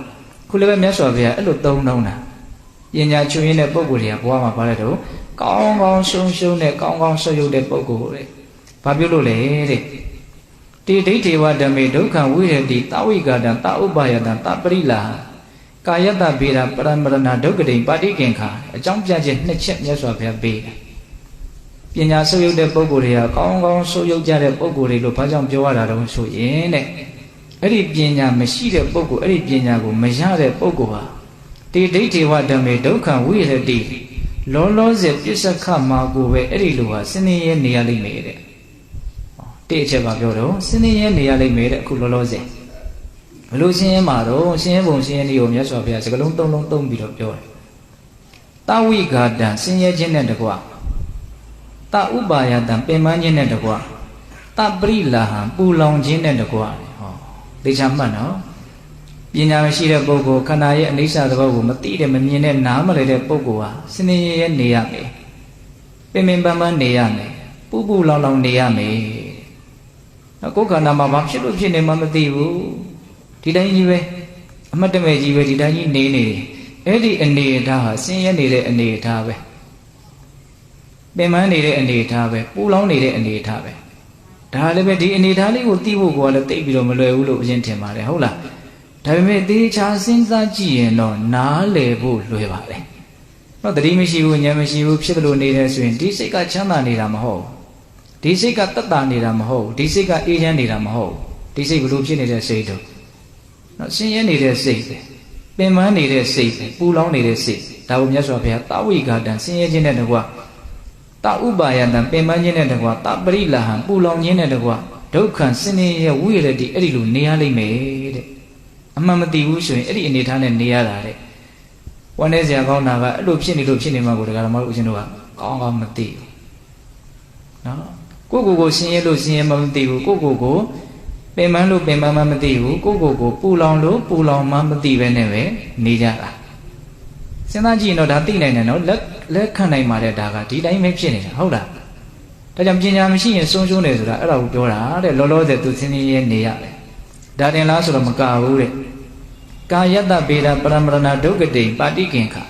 ခုလည်းပဲမြတ်စွာဘုရားအဲ့လိုသုံးတာပညာချွင်းရင်းတဲ့ပုံကိုယ်တွေကဘဝမှာပါတဲ့တော့ကောင်းကောင်းဆုံးရှုံးတဲ့ကောင်းကောင်းဆုပ်ယုတ်တဲ့ပုံကိုယ်တွေဘာပြောလို့လဲတဲ့တိဒိဋ္ဌေဝဓမ္မေဒုက္ခဝိရတိတာဝိကာတံတာဥပယတံတာပရိလာကာယတ္တဗေဒပရမရဏဒုက္ခတိပါတိကင်္ခာအကြောင်းပြချက်နှစ်ချက်မြတ်စွာဘုရားပေးတယ်ပညာဆုပ်ယုတ်တဲ့ပုံကိုယ်တွေကကောင်းကောင်းဆုပ်ယုတ်ကြတဲ့ပုံကိုယ်တွေလို့ဘာကြောင့်ပြောရတာတုံးဆိုရင်တဲ့အဲ့ဒီပညာမရှိတဲ့ပုဂ္ဂိုလ်အဲ့ဒီပညာကိုမရတဲ့ပုဂ္ဂိုလ်ဟာတိဒိဋ္ဌေဝဓမ္မေဒုက္ခဝိရတိလောလောဆယ်ပစ္စခမှာကိုပဲအဲ့ဒီလိုဟာစနေရဲနေရလိမ့်မယ်တဲ့တိအချက်ပါပြောတော့စနေရဲနေရလိမ့်မယ်တဲ့အခုလောလောဆယ်ဘလို့ရှင်းရင်မှာတော့ရှင်းပုံရှင်းလေးကိုမြတ်စွာဘုရားစကလုံးသုံးလုံးသုံးပြီးတော့ပြောတယ်တဝိဂါတံစင်ရဲခြင်းနဲ့တကွတဥပါယတံပင်ပန်းခြင်းနဲ့တကွတပရိလာဟံပူလောင်ခြင်းနဲ့တကွဟောသေချာမှတ်နော်ပညာမရှိတဲ့ပုဂ္ဂိုလ်ခန္ဓာရဲ့အနိစ္စသဘောကိုမသိတဲ့မမြင်တဲ့နားမလည်တဲ့ပုဂ္ဂိုလ်ဟာစနေရဲနေရမယ်ပင်ပန်းပန်းနေရမယ်ပူပူလောင်လောင်နေရမယ်နော်ကိုယ်ခန္ဓာမှာဘာဖြစ်လို့ဖြစ်နေမှမသိဘူးဒီတိုင်းကြီးပဲအမတ်တမဲ့ကြီးပဲဒီတိုင်းကြီးနေနေတယ်အဲ့ဒီအနေအထားဟာဆင်းရဲနေတဲ့အနေအထားပဲပင်ပန်းနေတဲ့အနေအထားပဲပူလောင်နေတဲ့အနေအထားပဲဒါလည်းပဲဒီအနေအထားလေးကိုသိဖို့ကလည်းသိပြီးတော့မလွယ်ဘူးလို့အရင်ထင်ပါတယ်ဟုတ်လားဒါပေမဲ့သေချာစဉ်းစားကြည့်ရင်တော့နားလည်ဖို့လွယ်ပါလေတော့တတိမရှိဘူးဉာဏ်မရှိဘူးဖြစ်လို့နေတယ်ဆိုရင်ဒီစိတ်ကချမ်းသာနေတာမဟုတ်ဒီစိတ်ကတတ်တာနေတာမဟုတ်ဒီစိတ်ကအေးချမ်းနေတာမဟုတ်ဒီစိတ်ဘလို့ဖြစ်နေတဲ့စိတ်တို့နော်ဆင်းရဲနေတဲ့စိတ်ပင်ပန်းနေတဲ့စိတ်ပူလောင်နေတဲ့စိတ်ဒါကိုမြတ်စွာဘုရားတာဝိဂါတံဆင်းရဲခြင်းနဲ့တကွတာဥပါယတံပင်ပန်းခြင်းနဲ့တကွတာပရိလာဟံပူလောင်ခြင်းနဲ့တကွဒုက္ခစင်ရဲ့ဝိရတိအဲ့ဒီလိုနေရလိမ့်မယ်တဲ့အမှန်မသိဘူးဆိုရင်အဲ့ဒီအနေထားနဲ့နေရတာတဲ့ဝမ်းနေစရာကောင်းတာကအဲ့လိုဖြစ်နေလို့ဖြစ်နေမှကိုတရားဓမ္မတို့ဦးဇင်းတို့ကကောင်းကောင်းမသိဘူးနော်ကိုဆင်းရဲလို့ဆင်းရဲမှမသိဘူးကိုပင်ပန်းလို့ပင်ပန်းမှမသိဘူးကိုပူလောင်လို့ပူလောင်မှမသိပဲနဲ့ပဲနေကြတာစဉ်းစားကြည့်ရင်တော့ဒါသိနိုင်တယ်နော်လက်ခံနိုင်ပါတယ်ဒါကဒီတိုင်းပဲဖြစ်နေတာဟုတ်လားဒါကြောင့်ပညာမရှိရင်ဆုံးရှုံးတယ်ဆိုတာအဲ့ဒါကိုပြောတာတဲ့လောလောဆယ်သူဆင်းရဲနေရတယ်ဒါတင်လားဆိုတော့မကဘူးတဲ့ကာယတ္တဗေဒပရမရဏဒုက္ခတိပါတိကင်္ခာ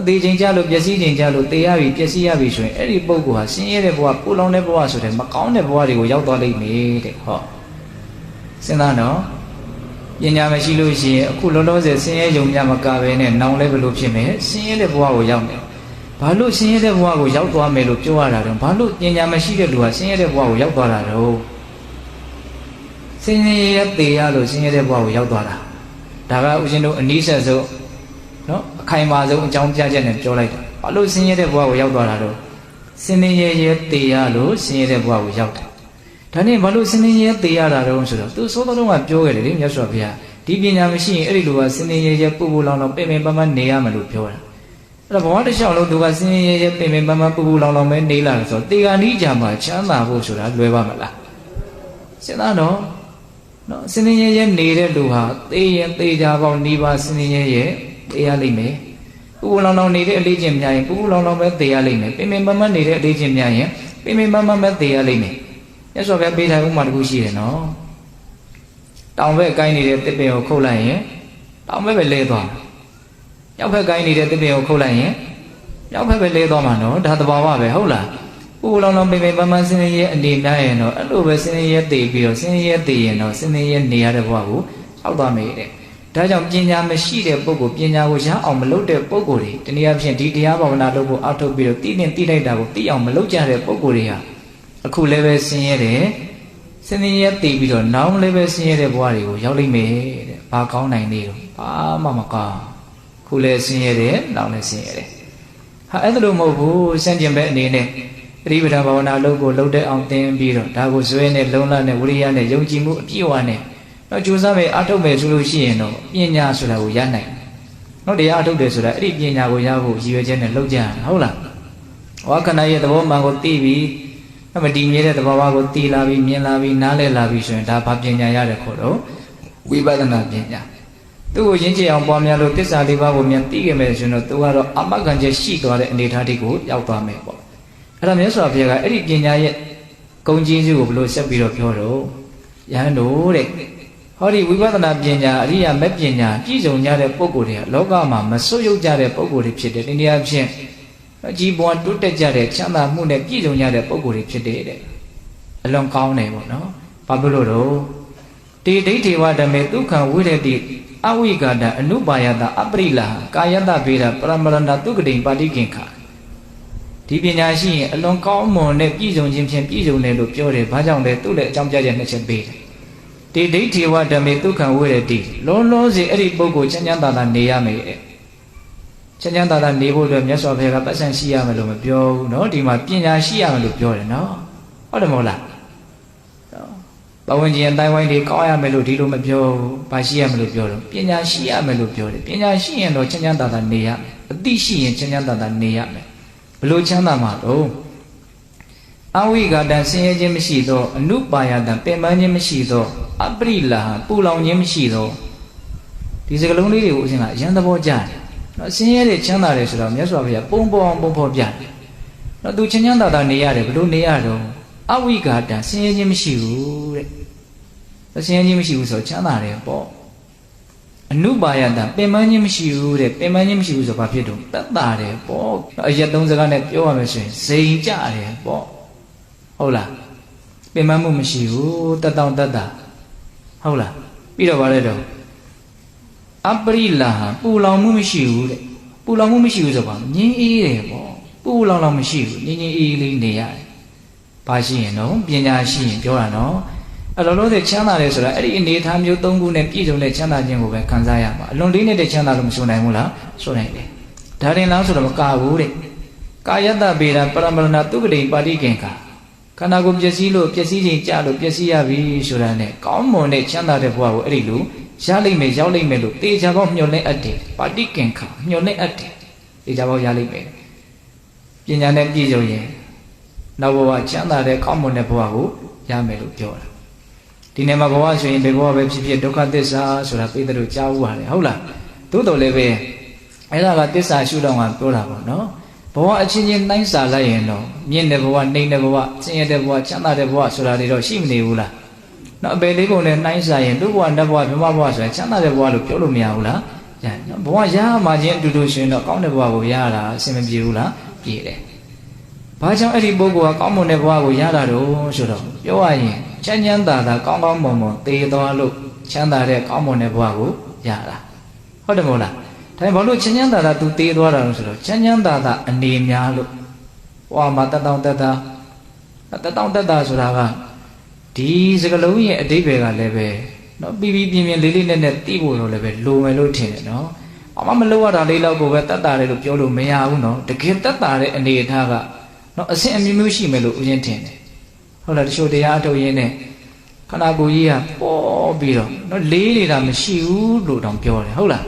သေခြင်းကြလို့ပျက်စီးခြင်းကြလို့သေရပြီပျက်စီးရပြီဆိုရင်အဲ့ဒီပုဂ္ဂိုလ်ဟာဆင်းရဲတဲ့ဘဝပူလောင်တဲ့ဘဝဆိုတဲ့မကောင်းတဲ့ဘဝတွေကိုရောက်သွားလိမ့်မယ်တဲ့ဟောစဉ်းစားတော့ပညာမရှိလို့ရှိရင်အခုလောလောဆယ်ဆင်းရဲယုံမြမကပဲနဲ့နောင်လည်းဘလို့ဖြစ်မယ်ဆင်းရဲတဲ့ဘဝကိုရောက်မယ်ဘာလို့ဆင်းရဲတဲ့ဘဝကိုရောက်သွားမယ်လို့ပြောရတာတော့ဘာလို့ပညာမရှိတဲ့လူဟာဆင်းရဲတဲ့ဘဝကိုရောက်သွားတာတော့ဆင်းရဲသေရလို့ဆင်းရဲတဲ့ဘဝကိုရောက်သွားတာဒါကဦးဇင်းတို့အနည်းဆက်ဆုံးနော်အခိုင်အမာဆုံးအကြောင်းပြချက်နဲ့ပြောလိုက်တာဘာလို့ဆင်းရဲတဲ့ဘဝကိုရောက်သွားတာတော့ဆင်းရဲသေရလို့ဆင်းရဲတဲ့ဘဝကိုရောက်တယ်ဒါနဲ့ဘာလို့စနေရဲသေးရတာတော့ဆိုတော့သူသောတော်ကပြောခဲ့တယ်လေမြတ်စွာဘုရားဒီပညာမရှိရင်အဲ့ဒီလိုကစနေရဲပူပူလောင်လောင်ပင်ပန်းပန်းနေရမယ်လို့ပြောတာ အဲ့တော့ဘဝတစ်လျှောက်လုံးသူကစင်းရဲရဲပင်ပင်ပန်းပန်းပူပူလောင်လောင်ပဲနေလာတယ်ဆိုတော့တေဂာနီးကြမှာချမ်းသာဖို့ဆိုတာလွယ်ပါမလားစဉ်းစားတော့နော်စင်းရဲရဲနေတဲ့လူဟာသေရင်သေကြပေါင်းနေပါစင်းရဲရဲသေရလိမ့်မယ်ပူပူလောင်လောင်နေတဲ့အလေးချင်းများရင်ပူပူလောင်လောင်ပဲသေရလိမ့်မယ်ပင်ပင်ပန်းပန်းနေတဲ့အလေးချင်းများရင်ပင်ပင်ပန်းပန်းပဲသေရလိမ့်မယ်မြတ်စွာဘုရားပေးထားဥပမာတစ်ခုရှိတယ်နော်တောင်ဘက်ကိုင်းနေတဲ့တစ်ပင်ကိုခုတ်လိုက်ရင်တောင်ဘက်ပဲလဲသွားမြောက်ဘက်ကိုင်းနေတဲ့တစ်ပင်ကိုခုတ်လိုက်ရင်မြောက်ဘက်ပဲလဲသွားမှာနော်ဒါသဘာဝပဲဟုတ်လားပူလောင်လောင်ပင်ပင်ပန်းပန်းစင်းရဲအနေများရင်တော့အဲ့လိုပဲစင်းရဲတည်ပြီးတော့စင်းရဲတည်ရင်တော့စင်းရဲနေရတဲ့ဘဝကိုအောက်သွားမယ်တဲ့ဒါကြောင့်ပညာမရှိတဲ့ပုဂ္ဂိုလ်ပညာကိုရအောင်မလုပ်တဲ့ပုဂ္ဂိုလ်တွေတနည်းအားဖြင့်ဒီတရားဘာဝနာလုပ်ဖို့အောက်ထုတ်ပြီးတော့သိနေသိလိုက်တာကိုသိအောင်မလုပ်ကြတဲ့ပုဂ္ဂိုလ်တွေဟာအခုလည်းပဲဆင်းရဲတယ်ဆင်းရဲတည်ပြီးတော့နောက်လည်းပဲဆင်းရဲတဲ့ဘဝတွေကိုရောက်လိမ့်မယ်တဲ့ဘာကောင်းနိုင်နေတော့ဘာမှမကောင်းခုလည်းဆင်းရဲတယ်နောက်လည်းဆင်းရဲတယ်ဟာအဲ့ဒါလို့မဟုတ်ဘူးစံကျင်ပဲအနေနဲ့ပရိပဒဘာဝနာလုပ်ကိုလုပ်တဲ့အောင်သင်ပြီးတော့ဒါကိုဇွဲနဲ့လုံလနဲ့ဝိရိယနဲ့ယုံကြည်မှုအပြည့်အဝနဲ့တော့ကြိုးစားမယ်အထုတ်မယ်ဆိုလို့ရှိရင်တော့ပညာဆိုတာကိုရနိုင်တယ်။နော်တရားအထုတ်တယ်ဆိုတာအဲ့ဒီပညာကိုရဖို့ရည်ရွယ်ချက်နဲ့လုပ်ကြရတာဟုတ်လား။ဝါခဏရဲ့သဘောမှန်ကိုသိပြီးမတည်မြဲတဲ့သဘောကိုသိလာပြီးမြင်လာပြီးနားလည်လာပြီးဆိုရင်ဒါဘာပညာရတယ်ခေါ်တော့ဝိပဿနာပညာ။သူ့ကိုရင်းချအောင်ပွားများလို့သစ္စာလေးပါးကိုမြန်သိခဲ့မယ်ဆိုရင်တော့သူကတော့အမဂ္ဂံချက်ရှိသွားတဲ့အနေအထားတွေကိုရောက်သွားမယ်ပေါ့။အဲ့ဒါမြတ်စွာဘုရားကအဲ့ဒီပညာရဲ့ဂုဏ်ကြီးစုကိုဘယ်လိုဆက်ပြီးတော့ပြောတော့ယဟန်တို့တဲ့ဟောဒီဝိပဿနာပညာအရိယာမဲ့ပညာပြည့်စုံကြတဲ့ပုဂ္ဂိုလ်တွေကလောကမှာမစွတ်ယုတ်ကြတဲ့ပုဂ္ဂိုလ်တွေဖြစ်တယ်။ဒီနေရာဖြင့်အကြီးပွားတိုးတက်ကြတဲ့ချမ်းသာမှုနဲ့ပြည့်စုံကြတဲ့ပုဂ္ဂိုလ်တွေဖြစ်တယ်တဲ့အလွန်ကောင်းတယ်ပေါ့နော်။ဘာဖြစ်လို့တော့တေဒိဋ္ဌိဝဓမေဒုက္ခဝိရတိအဝိကာဒအနုပါယတအပရိလာကာယတဗေဒပရမရဏတုကတိပါတိကင်္ခဒီပညာရှိရင်အလွန်ကောင်းမွန်တဲ့ပြည့်စုံခြင်းဖြင့်ပြည့်စုံတယ်လို့ပြောတယ်။ဘာကြောင့်လဲသူ့လည်းအကြောင်းပြချက်နှစ်ချက်ပေးတယ်။တေဒိဋ္ဌိဝဓမေဒုက္ခဝိရတိလုံးလုံးစီအဲ့ဒီပုဂ္ဂိုလ်ချမ်းချမ်းသာသာနေရမယ်တဲ့။ချမ်းချမ်းသာသာနေဖို့အတွက်မြတ်စွာဘုရားကပတ်စံရှိရမယ်လို့မပြောဘူးเนาะဒီမှာပညာရှိရမယ်လို့ပြောတယ်เนาะဟုတ်တယ်မဟုတ်လား။ပဝန်းကျင်အတိုင်းဝိုင်းတွေကောင်းရမယ်လို့ဒီလိုမပြောဘူး။ဘာရှိရမယ်လို့ပြောတော့ပညာရှိရမယ်လို့ပြောတယ်။ပညာရှိရင်တော့ချမ်းချမ်းသာသာနေရမယ်။အသိရှိရင်ချမ်းချမ်းသာသာနေရမယ်။ဘလို့ချမ်းသာမှာတော့အဝိဂါတံဆင်းရဲခြင်းမရှိသောအနုပါယတံပင်ပန်းခြင်းမရှိသောအပရိလာပူလောင်ခြင်းမရှိသောဒီစကလုံးလေးတွေကိုအရှင်ကအရန်သဘောကျတယ်။နော်ဆင်းရဲတဲ့ချမ်းသာတယ်ဆိုတော့မြတ်စွာဘုရားပုံပေါ်ပုံဖော်ပြတယ်။နော်သူချမ်းချမ်းသာသာနေရတယ်ဘလို့နေရတော့အဝိဂါတံဆင်းရဲခြင်းမရှိဘူးတဲ့။ဆင်းရဲခြင်းမရှိဘူးဆိုတော့ချမ်းသာတယ်ပေါ့။အနုပါယတံပင်ပန်းခြင်းမရှိဘူးတဲ့ပင်ပန်းခြင်းမရှိဘူးဆိုတော့ဘာဖြစ်တော့သက်သာတယ်ပေါ့။အရက်သုံးစကားနဲ့ပြောရမယ်ဆိုရင်ဇိမ်ကြတယ်ပေါ့။ဟုတ်လားပင်မမှုမရှိဘူးတတောင်တတဟုတ်လားပြီးတော့ဗါလဲတော့အပရိလာပူလောင်မှုမရှိဘူးတဲ့ပူလောင်မှုမရှိဘူးဆိုပါငြင်းအေးတယ်ပေါ့ပူလောင်လောင်မရှိဘူးငြင်းငြင်းအေးလေးနေရတယ်ဘာရှိရင်တော့ပညာရှိရင်ပြောတာနော်အဲ့လိုလို့တဲ့ချမ်းသာတယ်ဆိုတာအဲ့ဒီအနေထားမျိုး၃ခုနဲ့ပြည့်စုံတဲ့ချမ်းသာခြင်းကိုပဲခံစားရမှာအလွန်လေးနေတဲ့ချမ်းသာလို့မဆိုနိုင်ဘူးလားဆိုနိုင်တယ်ဒါရင်လားဆိုတော့မကဘူးတဲ့ကာယတ္တဗေဒပရမရဏတုကတိပါတိကင်္ခခန္ဓာကိုယ်ပျက်စီးလို့ပျက်စီးခြင်းကြလို့ပျက်စီးရပြီဆိုတာနဲ့ကောင်းမွန်တဲ့ချမ်းသာတဲ့ဘဝကိုအဲ့ဒီလိုရလိမ့်မယ်ရောက်လိမ့်မယ်လို့တေချာပေါက်မျှော်လင့်အပ်တယ်ပါတိကင်္ခမျှော်လင့်အပ်တယ်တေချာပေါက်ရလိမ့်မယ်ပညာနဲ့ပြည့်စုံရင်နောက်ဘဝချမ်းသာတဲ့ကောင်းမွန်တဲ့ဘဝကိုရမယ်လို့ပြောတာဒီနေ့မှာဘဝဆိုရင်ဒီဘဝပဲဖြစ်ဖြစ်ဒုက္ခသစ္စာဆိုတာပိဿတို့ကြားဥပါတယ်ဟုတ်လားသို့တော်လည်းပဲအဲ့ဒါကသစ္စာရှုတော့ကပြောတာပေါ့နော်ဘဝအချင်းချင်းနှိုင်းစာလိုက်ရင်တော့မြင့်တဲ့ဘဝနှိမ့်တဲ့ဘဝဆင်းရဲတဲ့ဘဝချမ်းသာတဲ့ဘဝဆိုတာတွေတော့ရှိမနေဘူးလားနော်အပေလေးကုန်နဲ့နှိုင်းစာရင်လူဘဝနတ်ဘဝမြမဘဝဆိုရင်ချမ်းသာတဲ့ဘဝလို့ပြောလို့မရဘူးလားဘဝရမှချင်းအတူတူရှင်တော့ကောင်းတဲ့ဘဝကိုရတာအဆင်မပြေဘူးလားပြေတယ်ဘာကြောင့်အဲ့ဒီပုဂ္ဂိုလ်ကကောင်းမွန်တဲ့ဘဝကိုရတာတော့ဆိုတော့ပြောရရင်ချမ်းချမ်းသာသာကောင်းကောင်းမွန်မွန်သေသွားလို့ချမ်းသာတဲ့ကောင်းမွန်တဲ့ဘဝကိုရတာဟုတ်တယ်မဟုတ်လားဒါဘာလို့ချမ်းချမ်းသာသာသူသေးသွားတာလို့ဆိုတော့ချမ်းချမ်းသာသာအနေများလို့ဟောမှာတတောင်တတာဆိုတာကဒီစကလုံးရဲ့အဓိပ္ပာယ်ကလည်းပဲเนาะပြီးပြင်းပြင်းလေးလေးနက်နက်သိဖို့တော့လည်းပဲလိုမယ်လို့ထင်တယ်เนาะအမမလို့ရတာလေးလောက်ကိုပဲတတ်တာတယ်လို့ပြောလို့မရဘူးเนาะတကယ်တတ်တာတဲ့အနေအထားကเนาะအဆင့်အမျိုးမျိုးရှိမယ်လို့ဦးရင်ထင်တယ်ဟုတ်လားတချို့တရားအထုတ်ရင်းနဲ့ခန္ဓာကိုယ်ကြီးကပေါ်ပြီးတော့เนาะလေးနေတာမရှိဘူးလို့တောင်ပြောတယ်ဟုတ်လာ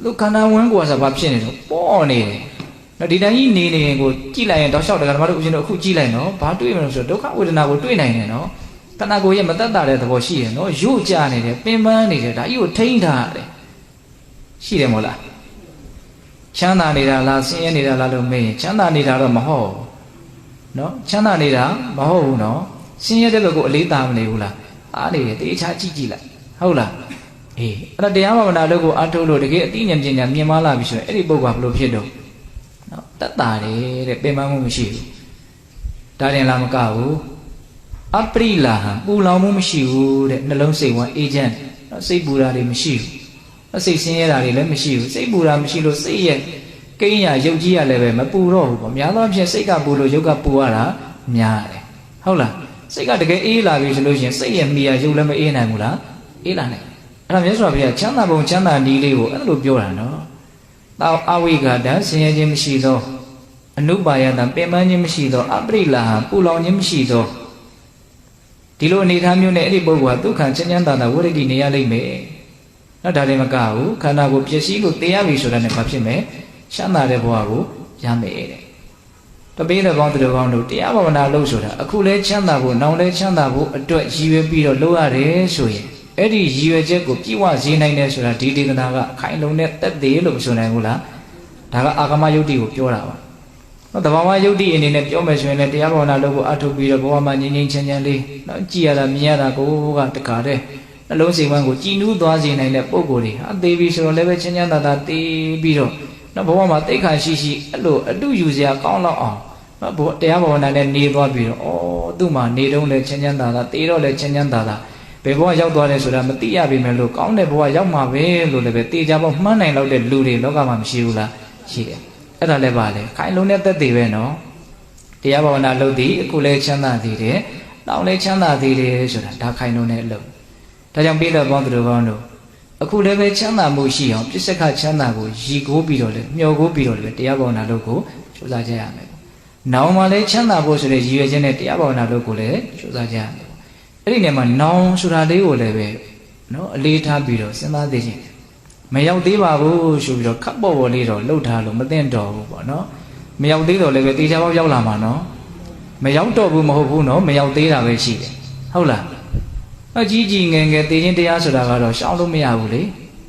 းလူခန္ဓာဝန်းကိုယ်ကဆိုဘာဖြစ်နေတော့ပေါ်နေတယ် နော်ဒီတိုင်းကြီးနေရင်ကိုကြည့်လိုက်ရင်တောက်လျှောက်တကဓမ္မတို့ဦးဇင်းတို့အခုကြည့်လိုက်နော်ဘာတွေ့မလို့ဆိုတော့ဒုက္ခဝေဒနာကိုတွေ့နိုင်တယ်နော်ခန္ဓာကိုယ်ရဲ့မသက်သာတဲ့သဘောရှိတယ်နော်ရို့ကြနေတယ်ပင်ပန်းနေတယ်ဒါကြီးကိုထိန်းထားရတယ်ရှိတယ်မို့လားချမ်းသာနေတာလားဆင်းရဲနေတာလားလို့မေးရင်ချမ်းသာနေတာတော့မဟုတ်နော်ချမ်းသာနေတာမဟုတ်ဘူးနော်ဆင်းရဲတဲ့ဘက်ကိုအလေးထားမနေဘူးလားအားနေတယ်တေချာကြည့်လိုက်ဟုတ်လားအေးအဲ့ဒါတရားဘာဝနာလို့ကိုအထုတ်လို့တကယ်အသိဉာဏ်ပညာမြင်မလာပြီဆိုရင်အဲ့ဒီပုဂ္ဂိုလ်ကဘယ်လိုဖြစ်တော့နော်တတ်တာတယ်တဲ့ပင်ပန်းမှုမရှိဘူးဒါတင်လားမကဘူးအပရိလာဟံပူလောင်မှုမရှိဘူးတဲ့နှလုံးစိတ်ဝမ်းအေဂျင့်နော်စိတ်ပူတာတွေမရှိဘူးစိတ်ဆင်းရဲတာတွေလည်းမရှိဘူးစိတ်ပူတာမရှိလို့စိတ်ရဲ့ကိန်းရရုပ်ကြီးရလည်းပဲမပူတော့ဘူးပေါ့များသောအားဖြင့်စိတ်ကပူလို့ရုပ်ကပူရတာများတယ်ဟုတ်လားစိတ်ကတကယ်အေးလာပြီဆိုလို့ရှိရင်စိတ်ရဲ့မိရရုပ်လည်းမအေးနိုင်ဘူးလားအေးလာနိုင်အဲ့ဒါမြတ်စွာဘုရားချမ်းသာပုံချမ်းသာနည်းလေးကိုအဲ့လိုပြောတာနော်တောအဝိဂဒဆင်းရဲခြင်းမရှိသောအနုပါယတပင်ပန်းခြင်းမရှိသောအပရိလာဟပူလောင်ခြင်းမရှိသောဒီလိုအနေထားမျိုးနဲ့အဲ့ဒီပုဂ္ဂိုလ်ကဒုက္ခချမ်းချမ်းသာသာဝိရဒိနေရလိမ့်မယ်နော်ဒါလည်းမကဘူးခန္ဓာကိုယ်ပျက်စီးလို့တရားပြီဆိုတာနဲ့ဘာဖြစ်မယ်ချမ်းသာတဲ့ဘဝကိုရမယ်တဲ့တပိတဲ့ကောင်းတဲ့ကောင်းတို့တရားဘာဝနာလုပ်ဆိုတာအခုလဲချမ်းသာဖို့နောင်လဲချမ်းသာဖို့အတွက်ရည်ရွယ်ပြီးတော့လုပ်ရတယ်ဆိုရင်အဲ့ဒီရည်ရွယ်ချက်ကိုပြည့်ဝစေနိုင်တယ်ဆိုတာဒီဒေသနာကအခိုင်အလုံနဲ့တက်သေးလို့မဆိုနိုင်ဘူးလားဒါကအာဂမယုတ်တိကိုပြောတာပါနော်တဘာဝယုတ်တိအနေနဲ့ပြောမယ်ဆိုရင်လည်းတရားဘာဝနာလုပ်ဖို့အထုပ်ပြီးတော့ဘဝမှာငြိမ်းငြိမ်းချမ်းချမ်းလေးနော်ကြည်ရတာမြင်ရတာကိုကတခါတည်းနှလုံးစိတ်ဝမ်းကိုကြည်နူးသွားစေနိုင်တဲ့ပုံကိုယ်တွေဟာသေပြီဆိုတော့လည်းပဲချမ်းချမ်းသာသာသေပြီးတော့နော်ဘဝမှာတိတ်ခါရှိရှိအဲ့လိုအတုယူစရာကောင်းလောက်အောင်နော်တရားဘာဝနာနဲ့နေသွားပြီးတော့ဩသူ့မှာနေတော့လည်းချမ်းချမ်းသာသာသေတော့လည်းချမ်းချမ်းသာသာဘယ်ဘဝရောက်သွားလဲဆိုတာမသိရပြီမယ်လို့ကောင်းတဲ့ဘဝရောက်မှာပဲလို့လည်းပဲတေချာပေါ့မှန်းနိုင်လောက်တဲ့လူတွေလောကမှာမရှိဘူးလားရှိတယ်အဲ့ဒါလည်းပါလေခိုင်လုံးတဲ့သက်သေပဲနော်တရားဘာဝနာလုပ်သည်အခုလည်းချမ်းသာသေးတယ်တောင်းလည်းချမ်းသာသေးတယ်ဆိုတာဒါခိုင်လုံးတဲ့အလုပ်ဒါကြောင့်ပိဋကပေါင်းသူတို့ကောင်းတို့အခုလည်းပဲချမ်းသာမှုရှိအောင်ပြစ္ဆကချမ်းသာကိုရည်ကိုးပြီးတော့လေမျှော်ကိုးပြီးတော့လေတရားဘာဝနာလုပ်ကိုကြိုးစားကြရမယ်။နောင်မှာလည်းချမ်းသာဖို့ဆိုတဲ့ရည်ရွယ်ချက်နဲ့တရားဘာဝနာလုပ်ကိုလည်းကြိုးစားကြရမယ်။အဲ့ဒီနေရာမှာနောင်ဆိုတာလေးကိုလည်းပဲနော်အလေးထားပြီးတော့စဉ်းစားသိချင်းမရောက်သေးပါဘူးဆိုပြီးတော့ခပ်ပေါ်ပေါ်လေးတော့လှုပ်ထားလို့မသိတော့ဘူးပေါ့နော်။မရောက်သေးတော့လည်းပဲတေချာပေါက်ရောက်လာမှာနော်။မရောက်တော့ဘူးမဟုတ်ဘူးနော်မရောက်သေးတာပဲရှိတယ်။ဟုတ်လား။အကြီးကြီးငယ်ငယ်သိချင်းတရားဆိုတာကတော့ရှောင်လို့မရဘူးလေ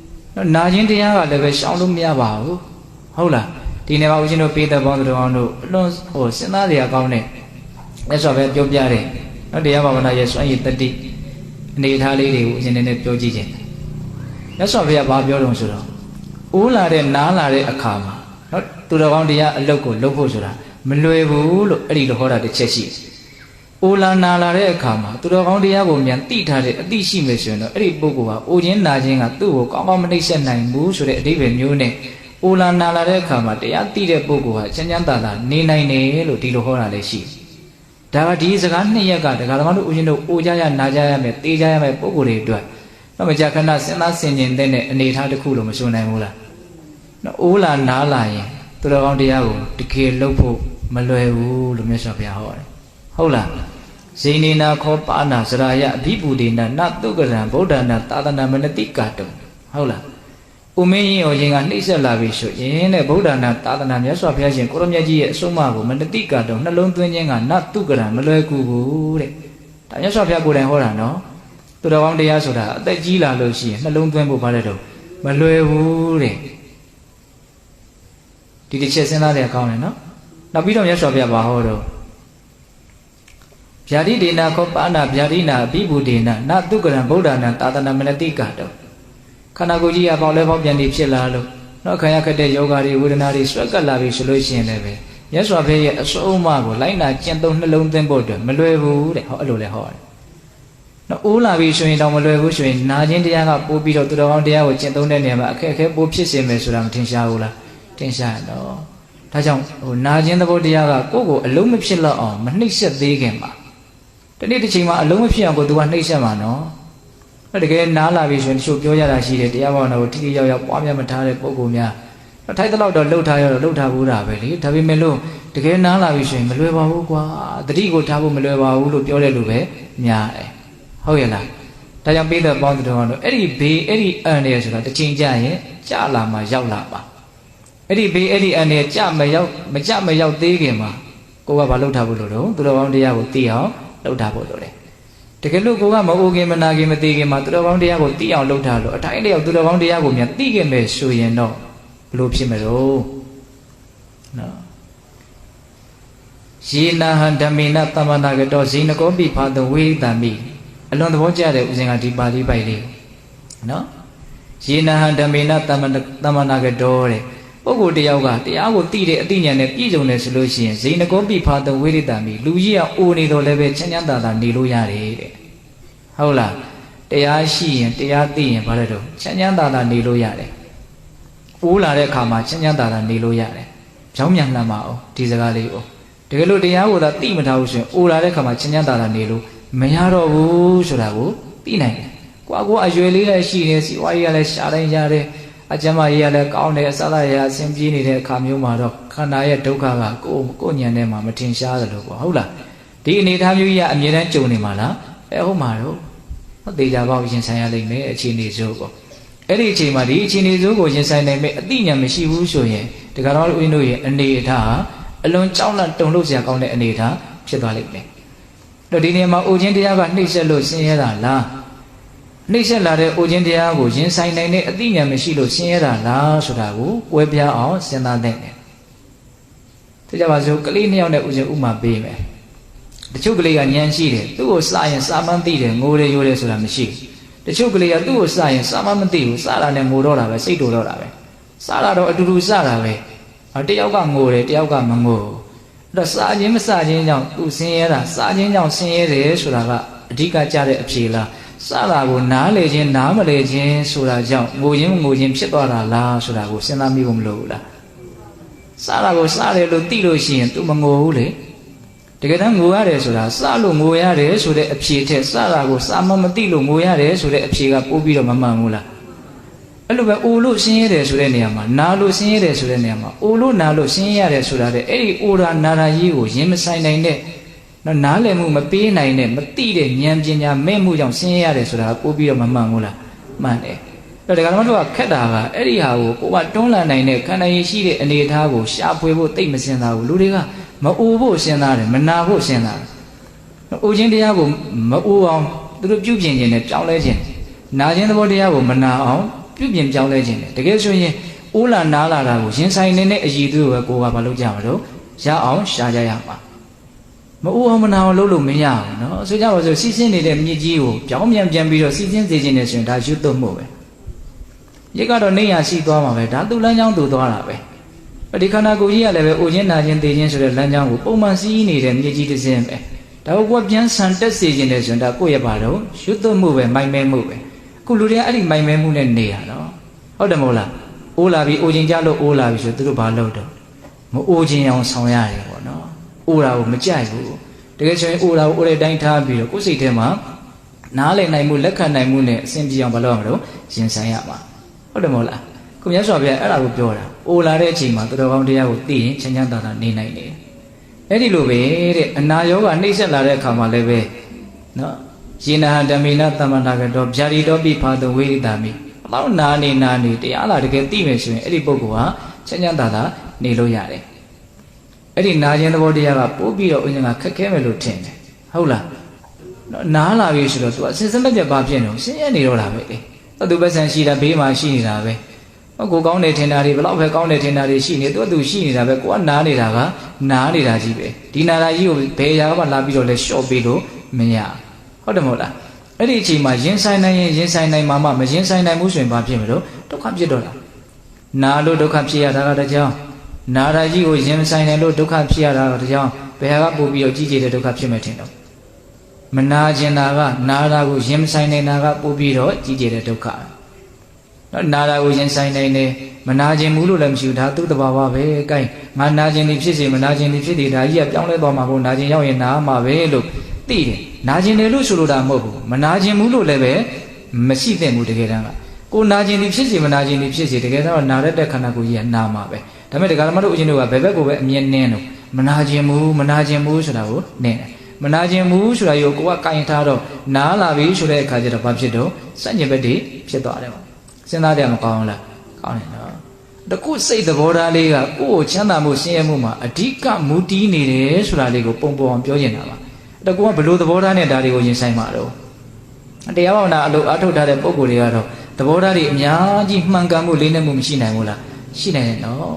။နာချင်းတရားကလည်းပဲရှောင်လို့မရပါဘူး။ဟုတ်လား။ဒီနေ့မှာဦးဇင်းတို့ပေးတဲ့ဘောင်းတော်အောင်တို့အလွန်စဉ်းစားရကောင်းတဲ့လက်စော်ပဲပြောပြတယ်။နော်တရားဘာဝနာရဲ့စွမ်းရည်တတိအနေထားလေးတွေကိုဦးဇင်းနဲ့ပြောကြည့်ခြင်း။လက်စော်ဘုရားဘာပြောတော့ဆိုတော့အိုးလာတဲ့နားလာတဲ့အခါမှာနော်သူတော်ကောင်းတရားအလုပ်ကိုလုပ်ဖို့ဆိုတာမလွယ်ဘူးလို့အဲ့ဒီလိုဟောတာတစ်ချက်ရှိတယ်။အိုလာနာလာတဲ့အခါမှာသူတော်ကောင်းတရားကိုမြန်သိထားတဲ့အသိရှိမယ်ဆိုရင်တော့အဲ့ဒီပုဂ္ဂိုလ်ဟာအိုခြင်းနာခြင်းကသူ့ကိုကောင်းကောင်းမနှိမ့်ဆက်နိုင်ဘူးဆိုတဲ့အဓိပ္ပာယ်မျိုးနဲ့အိုလာနာလာတဲ့အခါမှာတရားသိတဲ့ပုဂ္ဂိုလ်ဟာချမ်းချမ်းသာသာနေနိုင်တယ်လို့ဒီလိုဟောတာလည်းရှိတယ်။ဒါကဒီစကားနှစ်ရက်ကဒကာသမားတို့ဦးဇင်းတို့အိုကြရနာကြရမယ်တေးကြရမယ်ပုဂ္ဂိုလ်တွေအတွက်တော့မကြခဏစဉ်းစားဆင်ခြင်တဲ့အနေထားတစ်ခုလို့မဆိုနိုင်ဘူးလား။နော်အိုလာနာလာရင်သူတော်ကောင်းတရားကိုတကယ်လုပ်ဖို့မလွယ်ဘူးလို့မြတ်စွာဘုရားဟောတယ်။ဟုတ်လား။ဇိနေနာခောပါဏစရာယအဘိပုဒေနနတုကရံဗုဒ္ဓနာသာသနာမနတိကာတုဟုတ်လား။ဥမင်းရင်ရောရင်ကနှိမ့်ဆက်လာပြီဆိုရင်တဲ့ဗုဒ္ဓနာသာသနာမြတ်စွာဘုရားရှင်ကိုရမြတ်ကြီးရဲ့အဆုံးအမကိုမနတိကာတုနှလုံးသွင်းခြင်းကနတုကရံမလွယ်ကူဘူးတဲ့။ဒါမြတ်စွာဘုရားကိုယ်တိုင်ဟောတာနော်။သူတော်ကောင်းတရားဆိုတာအသက်ကြီးလာလို့ရှိရင်နှလုံးသွင်းဖို့ဘာလဲတော့မလွယ်ဘူးတဲ့။ဒီတစ်ချက်စဉ်းစားရကောင်းတယ်နော်။နောက်ပြီးတော့မြတ်စွာဘုရားဘာဟောတော့ဗျာတိဒေနာခောပါဏဗျာတိနာအဘိဗုဒေနာနတုကရံဗုဒ္ဓနာသာသနာမနတိကာတောခန္ဓာကိုယ်ကြီးကပေါက်လဲပေါက်ပြန်ပြီးဖြစ်လာလို့နောက်ခံရခက်တဲ့ယောဂါတွေဝေဒနာတွေဆွဲကပ်လာပြီဆိုလို့ရှိရင်လည်းပဲမြတ်စွာဘုရားရဲ့အစိုးအမကိုလိုက်နာကျင့်သုံးနှလုံးသွင်းဖို့အတွက်မလွယ်ဘူးတဲ့ဟောအဲ့လိုလဲဟောတယ်။နောက်အိုးလာပြီဆိုရင်တော့မလွယ်ဘူးဆိုရင်နာခြင်းတရားကပို့ပြီးတော့သူတော်ကောင်းတရားကိုကျင့်သုံးတဲ့နေရာမှာအခက်အခဲပို့ဖြစ်စေမယ်ဆိုတာမထင်ရှားဘူးလား။ထင်ရှားတော့ဒါကြောင့်နာခြင်းသဘောတရားကကိုယ့်ကိုအလုံးမဖြစ်တော့အောင်မနှိမ့်ဆက်သေးခင်မှာတနေ့တစ်ချိန်မှာအလုံးမဖြစ်အောင်ကိုသူကနှိမ့်ဆက်မှာနော်။တကယ်နားလာပြီဆိုရင်တချို့ပြောရတာရှိတယ်တရားဘာဝနာကိုထိထိရောက်ရောက်ပွားများမထားတဲ့ပုဂ္ဂိုလ်များထိုက်တဲ့လောက်တော့လှုပ်ထားရတော့လှုပ်ထားဘူးတာပဲလေဒါပေမဲ့လို့တကယ်နားလာပြီဆိုရင်မလွယ်ပါဘူးကွာတတိကိုထားဖို့မလွယ်ပါဘူးလို့ပြောတဲ့လူပဲများတယ်ဟုတ်ရဲ့လားဒါကြောင့်ပိဋကပေါင်းသူတော်ကတော့အဲ့ဒီဘေးအဲ့ဒီအန်ရဆိုတာတစ်ချိန်ကြာရင်ကြာလာမှရောက်လာပါ အဲ့ဒီဘေးအဲ့ဒီအနေကြမရောက်သေးခင်မှာကိုကဘာလုပ်ထားဖို့လို့တော့သူတော်ကောင်းတရားကိုသိအောင်လုပ်ထားဖို့လို့တယ်တကယ်လို့ကိုကမအိုခင်မနာခင်မသိခင်မှာသူတော်ကောင်းတရားကိုသိအောင်လုပ်ထားလို့အတိုင်းတယောက်သူတော်ကောင်းတရားကိုမြန်သိခင်ပဲဆိုရင်တော့ဘလို့ဖြစ်မလို့နော်ယေနာဟံဓမ္မေနသမ္မာနာကတောဇိနကောပိဖာတဝေတံမိအလွန်သဘောကျတဲ့ဥစဉ်ကဒီပါဠိပိုက်လေးနော်ယေနာဟံဓမ္မေနသမ္မာနာကတောတဲ့ပုဂ္ဂိုလ်တယောက်ကတရားကိုသိတဲ့အသိဉာဏ်နဲ့ပြည့်စုံတယ်ဆိုလို့ရှိရင်ဇိနကောပိဖာတဝေတံမိလူကြီးကအိုနေတော့လည်းပဲချမ်းချမ်းသာသာနေလို့ရတယ်တဲ့ဟုတ်လားတရားရှိရင်တရားသိရင်ဘာလဲတော့ချမ်းချမ်းသာသာနေလို့ရတယ်အိုးလာတဲ့အခါမှာချမ်းချမ်းသာသာနေလို့ရတယ်ကြောင်းမြန်လှမ်းပါအောင်ဒီစကားလေးကိုတကယ်လို့တရားကိုသာသိမထားဘူးဆိုရင်အိုလာတဲ့ခါမှာချမ်းချမ်းသာသာနေလို့မရတော့ဘူးဆိုတာကိုသိနိုင်တယ်။ကိုအရွယ်လေးလည်းရှိနေစီဝါကြီးကလည်းရှားတိုင်းရတယ်အကျမ်းမကြီးကလည်းကောင်းတယ်အစသာရအစဉ်ပြေးနေတဲ့အခါမျိုးမှာတော့ခန္ဓာရဲ့ဒုက္ခကကိုညံထဲမှာမထင်ရှားသလိုပေါ့ဟုတ်လားဒီအနေအထားမျိုးကြီးကအမြဲတမ်းကြုံနေမှာလားဟုတ်မှာတော့မသေးကြပါဘူးရင်ဆိုင်ရလိမ့်မယ်အခြေအနေစိုးပေါ့အဲ့ဒီအချိန်မှာဒီအခြေအနေစိုးကိုရင်ဆိုင်နိုင်မဲ့အသိဉာဏ်မရှိဘူးဆိုရင်ဒီကတော်ဦးင်းတို့ရဲ့အနေအထားဟာအလွန်ကြောက်လန့်တုန်လှုပ်စရာကောင်းတဲ့အနေအထားဖြစ်သွားလိမ့်မယ်။တော့ဒီနေရာမှာအိုခြင်းတရားကနှိမ့်ဆက်လို့ဆင်းရဲတာလား။နှိမ့်ဆက်လာတဲ့အိုခြင်းတရားကိုရင်ဆိုင်နိုင်တဲ့အသိဉာဏ်မရှိလို့ဆင်းရဲတာလားဆိုတာကိုကွဲပြားအောင်စဉ်းစားသင့်တယ်။ဒါကြပါစို့ကလေးနှစ်ယောက်နဲ့ဥစဉ်ဥမာပေးမယ်။တချို့ကလေးကဉာဏ်ရှိတယ်သူ့ကိုစရင်စာမှန်းသိတယ်ငိုတယ်ရိုးတယ်ဆိုတာမရှိဘူး။တချို့ကလေးကသူ့ကိုစရင်စာမှန်းမသိဘူးစတာနဲ့ငိုတော့တာပဲစိတ်တူတော့တာပဲ။စတာတော့အတူတူစတာပဲ။တယောက်ကငိုတယ်တယောက်ကမငိုအဲ့တော့စားခြင်းမစားခြင်းကြောင့်သူဆင်းရဲတာစားခြင်းကြောင့်ဆင်းရဲတယ်ဆိုတာကအဓိကကြတဲ့အဖြေလားစားတာကိုနားလေခြင်းနားမလေခြင်းဆိုတာကြောင့်ငိုခြင်းမငိုခြင်းဖြစ်သွားတာလားဆိုတာကိုစဉ်းစားမိဖို့မလိုဘူးလားစားတာကိုစားတယ်လို့သိလို့ရှိရင် तू မငိုဘူးလေတကယ်တမ်းငိုရတယ်ဆိုတာစားလို့ငိုရတယ်ဆိုတဲ့အဖြေထက်စားတာကိုစားမသိလို့ငိုရတယ်ဆိုတဲ့အဖြေကပို့ပြီးတော့မမှန်ဘူးလားအဲ့လိုပဲအိုလို့ဆင်းရဲတယ်ဆိုတဲ့နေရာမှာနာလို့ဆင်းရဲတယ်ဆိုတဲ့နေရာမှာအိုလို့နာလို့ဆင်းရဲရတယ်ဆိုတာတဲ့အဲ့ဒီအိုရာနာရာကြီးကိုရင်မဆိုင်နိုင်တဲ့နော်နားလည်မှုမပေးနိုင်တဲ့မသိတဲ့ဉာဏ်ပညာမဲ့မှုကြောင့်ဆင်းရဲရတယ်ဆိုတာပို့ပြီးတော့မမှန်ဘူးလားမှန်တယ်အဲ့ဒါကမှတို့ကခက်တာကအဲ့ဒီဟာကိုကိုကတွန်းလှန်နိုင်တဲ့ခန္ဓာရည်ရှိတဲ့အနေအထားကိုရှာဖွေဖို့သိမစင်စားဘူးလူတွေကမအိုဖို့စဉ်းစားတယ်မနာဖို့စဉ်းစားတယ်အိုခြင်းတရားကိုမအိုအောင်သူတို့ပြုပြင်ခြင်းနဲ့ပြောင်းလဲခြင်းနာခြင်းသဘောတရားကိုမနာအောင်ပြုပြင်ပြောင်းလဲခြင်းတယ်တကယ်ဆိုရင်အိုးလာနားလာတာကိုရင်ဆိုင်နေတဲ့အည်သူပဲကိုကမလုပ်ကြမလို့ရအောင်ရှာကြရမှာမအိုးအောင်မနာအောင်လုပ်လို့မရဘူးเนาะဆိုကြပါစို့စီးစင်းနေတဲ့မြစ်ကြီးကိုပြောင်းပြန်ပြီးတော့စီးစင်းစေခြင်းနဲ့ဆိုရင်ဒါရွတ်သွတ်မှုပဲရစ်ကတော့နေရရှိသွားမှာပဲဒါသူ့လမ်းကြောင်းသူသွားတာပဲဒီခန္ဓာကိုယ်ကြီးကလည်းပဲအိုခြင်းနာခြင်းသိခြင်းဆိုတဲ့လမ်းကြောင်းကိုပုံမှန်စီးနေတဲ့မြစ်ကြီးတစ်စင်းပဲဒါကိုပြန်ဆန်တက်စေခြင်းနဲ့ဆိုရင်ဒါကိုယ့်ရဲ့ဘာတော့ရွတ်သွတ်မှုပဲမိုင်မဲမှုပဲခုလူတွေကအဲ့ဒီမိုင်မဲမှုနဲ့နေရတော့ဟုတ်တယ်မဟုတ်လားအိုးလာပြီအိုခြင်းကြလို့အိုးလာပြီဆိုသူတို့ဘာလုပ်တော့မအိုခြင်းအောင်ဆောင်ရတယ်ပေါ့နော်အိုးတာကိုမကြိုက်ဘူးတကယ်ဆိုရင်အိုးတာကိုအိုးတဲ့တိုင်းထားပြီးတော့ကိုယ်စိတ်ထဲမှာနားလည်နိုင်မှုလက်ခံနိုင်မှုနဲ့အစဉ်ပြေအောင်ဘာလုပ်ရမလို့ရင်ဆိုင်ရမှာဟုတ်တယ်မဟုတ်လားခုမြတ်စွာဘုရားအဲ့ဒါကိုပြောတာအိုးလာတဲ့အချိန်မှာသူတော်ကောင်းတရားကိုသိရင်ချမ်းချမ်းသာသာနေနိုင်တယ်အဲ့ဒီလိုပဲတဲ့အနာရောဂါနှိမ့်ဆက်လာတဲ့အခါမှာလည်းပဲနော်ယေနဟဓမ္မေနသမ္မာနာကတောဗျာတိတောပိဖာတဝေရိတာမိအပေါင်းနာနေတရားလာတကယ်သိမယ်ဆိုရင်အဲ့ဒီပုဂ္ဂိုလ်ဟာချမ်းချမ်းသာသာနေလို့ရတယ်အဲ့ဒီနာခြင်းသဘောတရားကပို့ပြီးတော့ဥစဉ်ကခက်ခဲမယ်လို့ထင်တယ်ဟုတ်လားနားလာပြီဆိုတော့ तू အစဉ်စမပြတ်ပါဖြစ်နေဆင်းရဲနေတော့တာပဲလေသူပဲဆန်ရှိတာဘေးမှာရှိနေတာပဲကိုကောင်းတယ်ထင်တာတွေဘလောက်ပဲကောင်းတယ်ထင်တာတွေရှိနေသူရှိနေတာပဲကိုကနားနေတာကနားနေတာကြီးပဲဒီနာတာကြီးကိုဘယ်ရာကမှလာပြီးတော့လဲလျှော့ပေးလို့မရဟုတ်တယ်မဟုတ်လားအဲ့ဒီအချိန်မှာရင်ဆိုင်နိုင်ရင်ရင်ဆိုင်နိုင်မှာမရင်ဆိုင်နိုင်မှုဆိုရင်ဘာဖြစ်မလို့ဒုက္ခဖြစ်တော့တာနာလို့ဒုက္ခဖြစ်ရတာကတကြောင်နာတာကြီးကိုရင်ဆိုင်နိုင်လို့ဒုက္ခဖြစ်ရတာကတကြောင်ဘယ်ဟာကပို့ပြီးတော့ကြီးကျယ်တဲ့ဒုက္ခဖြစ်မယ်ထင်တော့မနာကျင်တာကနာတာကိုရင်ဆိုင်နေတာကပို့ပြီးတော့ကြီးကျယ်တဲ့ဒုက္ခနာတာကိုရင်ဆိုင်နိုင်တယ်မနာကျင်ဘူးလို့လည်းမရှိဘူးဒါသူ့တဘာဝပဲအဲကိုင်းငါနာကျင်သည်ဖြစ်စေမနာကျင်သည်ဖြစ်သည်ဒါကြီးကပြောင်းလဲသွားမှာပေါ့နာကျင်ရောက်ရင်နာမှာပဲလို့သိတယ်နာကျင်တယ်လို့ဆိုလိုတာမဟုတ်ဘူးမနာကျင်ဘူးလို့လည်းပဲမရှိသင့်ဘူးတကယ်တမ်းကကိုနာကျင်သည်ဖြစ်စေမနာကျင်သည်ဖြစ်စေတကယ်တော့နာရတဲ့ခန္ဓာကိုယ်ကြီးကနာမှာပဲဒါပေမဲ့ဒကာဓမ္မတို့အချင်းတို့ကဘယ်ဘက်ကိုပဲအမြင်နင်းတော့မနာကျင်ဘူးဆိုတာကိုနင်းတယ်မနာကျင်ဘူးဆိုတာကိုကိုကကင်ထားတော့နားလာပြီဆိုတဲ့အခါကျတော့ဘာဖြစ်တော့စัญญဘက်တွေဖြစ်သွားတယ်ပေါ့စဉ်းစားတယ်မကောင်းဘူးလားကောင်းတယ်နော် တကုစိတ်သဘောထားလေးကကိုယ့်ကိုချမ်းသာမှုဆင်းရဲမှုမှာအဓိကမူတည်နေတယ်ဆိုတာလေးကိုပုံပေါ်အောင်ပြောနေတာပါတကူကဘလို့သဘောထားနဲ့ဒါတွေကိုရင်ဆိုင်မှာတော့တရားဘာဝနာအလုပ်အထုတ်ထားတဲ့ပုံကိုယ်တွေကတော့သဘောထားတွေအများကြီးမှန်ကန်မှုလေးနဲ့မှုမရှိနိုင်ဘူးလားရှိနိုင်တယ်နော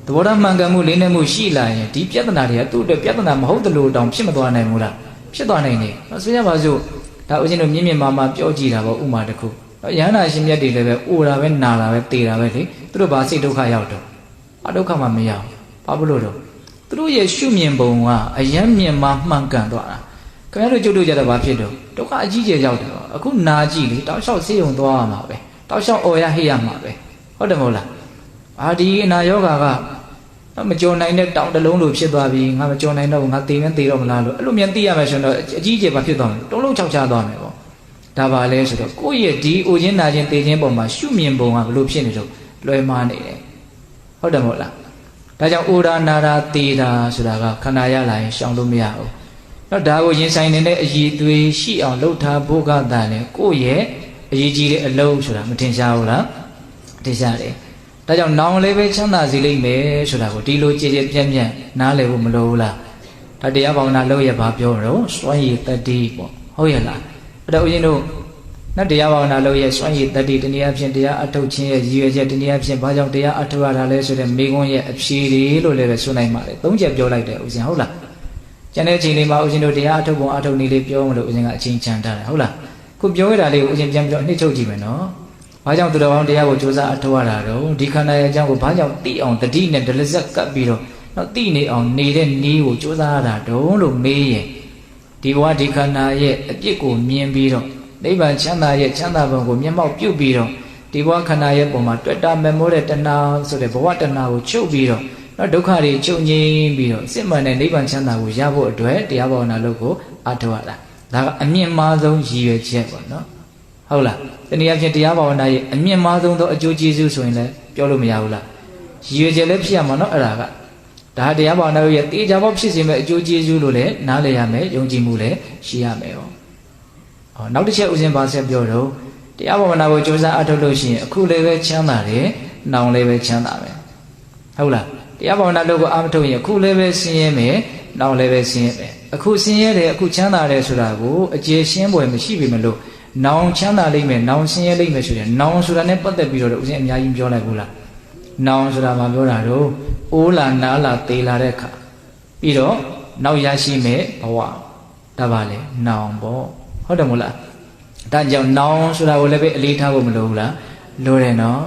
်သဘောထားမှန်ကန်မှုလေးနဲ့မှုရှိလာရင်ဒီပြဿနာတွေကသူ့အတွက်ပြဿနာမဟုတ်တယ်လို့တောင်ဖြစ်မသွားနိုင်ဘူးလားဖြစ်သွားနိုင်တယ်ဆိုရပါစို့ဒါဦးဇင်းတို့မြင့်မြင့်မာမာပြောကြည့်တာပေါ့ဥမာတစ်ခုရဟန္တာရှင်မြတ်တွေလည်းပဲအိုတာပဲနာတာပဲတေတာပဲလေသူတို့ဘာစိတ်ဒုက္ခရောက်တော့အဒုက္ခမှမရောက်ဘာဖြစ်လို့တော့သူတို့ရဲ့ရှုမြင်ပုံကအယံမြင်မှမှန်ကန်သွားတာခင်ဗျားတို့ကြုတ်တို့ကြတော့ဘာဖြစ်တော့ဒုက္ခအကြီးကျယ်ရောက်တယ်အခုနာကြည့်လေတောက်လျှောက်ဆေးရုံသွားရမှာပဲတောက်လျှောက်အော်ရဟိရမှာပဲဟုတ်တယ်မဟုတ်လားအာဒီအနာယောဂါကမကြော်နိုင်တဲ့တောင်တလုံးလိုဖြစ်သွားပြီငါမကြော်နိုင်တော့ငါသေမသေတော့မလားလို့အဲ့လိုမြန်သိရမယ်ဆိုတော့အကြီးကျယ်ဘာဖြစ်သွားမလဲတုံးလုံးချောက်ချသွားမယ်ပေါ့ဒါပါလဲဆိုတော့ကိုယ့်ရဲ့ဒီအိုခြင်းနာခြင်းသေခြင်းပုံမှာရှုမြင်ပုံကဘလို့ဖြစ်နေတော့လွယ်မှားနေတယ်ဟုတ်တယ်မဟုတ်လားဒါကြောင့်အိုရာနာရာသေတာဆိုတာကခန္ဓာရလာရင်ရှောင်လို့မရဘူးတော့ဒါကိုရင်ဆိုင်နေတဲ့အည်သွေးရှိအောင်လှုပ်ထားဖို့ကတည်းကကိုယ့်ရဲ့အရေးကြီးတဲ့အလုံးဆိုတာမထင်ရှားဘူးလားထင်ရှားတယ်ဒါကြောင့်နောင်လည်းပဲချမ်းသာစေလိမ့်မယ်ဆိုတာကိုဒီလိုကြည်ကြည်ပြန့်ပြန့်နားလည်ဖို့မလိုဘူးလားဒါတရားဘာဝနာလုပ်ရပါပြောတော့စွမ်းရည်တတိပေါ့ဟုတ်ရဲ့လားအဲ့တော့ဦးဇင်းတို့နတ်တရားဘာဝနာလုပ်ရစွမ်းရည်တတိတနည်းအားဖြင့်တရားအထုတ်ခြင်းရဲ့ရည်ရွယ်ချက်တနည်းအားဖြင့်ဘာကြောင့်တရားအထုတ်ရတာလဲဆိုတဲ့မိဂုံးရဲ့အဖြေတွေလို့လည်းပဲဆိုနိုင်ပါတယ်၃ချက်ပြောလိုက်တယ်ဦးဇင်းဟုတ်လားကျန်တဲ့အချိန်လေးမှာဦးဇင်းတို့တရားအထုတ်ပုံအထုတ်နည်းလေးပြောမလို့ဦးဇင်းကအချိန်ချန်ထားတယ်ဟုတ်လားခုပြောရတာလေးကိုဦးဇင်းပြန်ပြီးတော့နှိမ့်ချုပ်ကြည့်မယ်နော်ဘာကြောင့်သူတော်ကောင်းတရားကိုကြိုးစားအထောက်ရတာတော့ဒီခန္ဓာရဲ့အကြောင်းကိုဘာကြောင့်သိအောင်တတိနဲ့ဒလဇက်ကပ်ပြီးတော့သိနေအောင်နေတဲ့နည်းကိုကြိုးစားရတာတော့လို့မေးရင်ဒီဘဝဒီခန္ဓာရဲ့အပြစ်ကိုမြင်ပြီးတော့နိဗ္ဗာန်ချမ်းသာရဲ့ချမ်းသာဘုံကိုမျက်မှောက်ပြုပြီးတော့ဒီဘဝခန္ဓာရဲ့ပုံမှာတွေ့တာမမောတဲ့တဏှာဆိုတဲ့ဘဝတဏှာကိုချုပ်ပြီးတော့ဒုက္ခတွေချုပ်ငြိမ်းပြီးတော့စစ်မှန်တဲ့နိဗ္ဗာန်ချမ်းသာကိုရဖို့အတွက်တရားဘာဝနာလုပ်ကိုအထောက်ရတာဒါကအမြင့်မားဆုံးရည်ရွယ်ချက်ပေါ့နော်ဟုတ်လားတနည်းအားဖြင့်တရားဘာဝနာရဲ့အမြင့်မားဆုံးသောအကျိုးကျေးဇူးဆိုရင်လည်းပြောလို့မရဘူးလားရည်ရွယ်ချက်လည်းဖြစ်ရမှာနော်အဲ့ဒါကဒါတရားဘာဝနာရဲ့တေချာပေါက်ဖြစ်စေမဲ့အကျိုးကျေးဇူးလို့လည်းနားလည်ရမယ်ယုံကြည်မှုလည်းရှိရမယ်ဟောနောက်တစ်ချက်ဦးဇင်းပါဆက်ပြောတော့တရားဘာဝနာကိုကြိုးစားအထောက်လို့ရှိရင်အခုလည်းပဲချမ်းသာတယ်နောင်လည်းပဲချမ်းသာမယ်ဟုတ်လားတရားဘာဝနာလို့ကိုအာမထုတ်ရင်အခုလည်းပဲဆင်းရဲမယ်နောင်လည်းပဲဆင်းရဲမယ်အခုဆင်းရဲတယ်အခုချမ်းသာတယ်ဆိုတာကိုအကျေရှင်းပွဲမရှိပြီမလို့နောင်ချမ်းသာလိမ့်မယ်နောင်ဆင်းရဲလိမ့်မယ်ဆိုရင်နောင်ဆိုတာနဲ့ပတ်သက်ပြီးတော့ဦးဇင်းအများကြီးပြောလိုက်ဘူးလားနောင်ဆိုတာမှပြောတာတော့အိုးလာနားလာသေလာတဲ့အခါပြီးတော့နောက်ရရှိမယ်ဘဝဒါပါလေနောင်ပေါ့ဟုတ်တယ်မို့လားဒါကြောင့်နောင်ဆိုတာကိုလည်းပဲအလေးထားဖို့မလိုဘူးလားလိုတယ်နော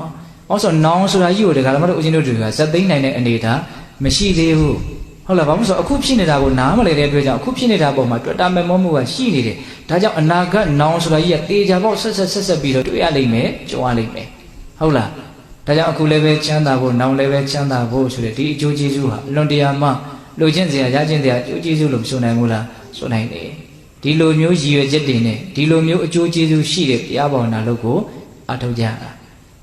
်အော်ဆိုနောင်ဆိုတာကြီးကိုတခါမှတော့ဦးဇင်းတို့တွေကဇက်သိမ်းနိုင်တဲ့အနေထားမရှိသေးဘူးဟုတ်လားဘာလို့ဆိုအခုဖြစ်နေတာကိုနားမလည်တဲ့အတွက်ကြောင့်အခုဖြစ်နေတာပုံမှာတွေ့တာမဲ့မောမှုကရှိနေတယ်ဒါကြောင့်အနာဂတ်နောင်ဆိုတာကြီးကတေချာပေါက်ဆက်ပြီးတော့တွေ့ရလိမ့်မယ်ကြုံရလိမ့်မယ်ဟုတ်လားဒါကြောင့်အခုလည်းပဲချမ်းသာဖို့နောင်လည်းပဲချမ်းသာဖို့ဆိုတဲ့ဒီအကျိုးကျေးဇူးဟာအလွန်တရာမှလိုချင်စရာရခြင်းတရားအကျိုးကျေးဇူးလို့မဆိုနိုင်ဘူးလားဆိုနိုင်တယ်ဒီလိုမျိုးရည်ရွယ်ချက်တွေနဲ့ဒီလိုမျိုးအကျိုးကျေးဇူးရှိတဲ့တရားဘာဝနာလုပ်ကိုအထောက်ကြတာ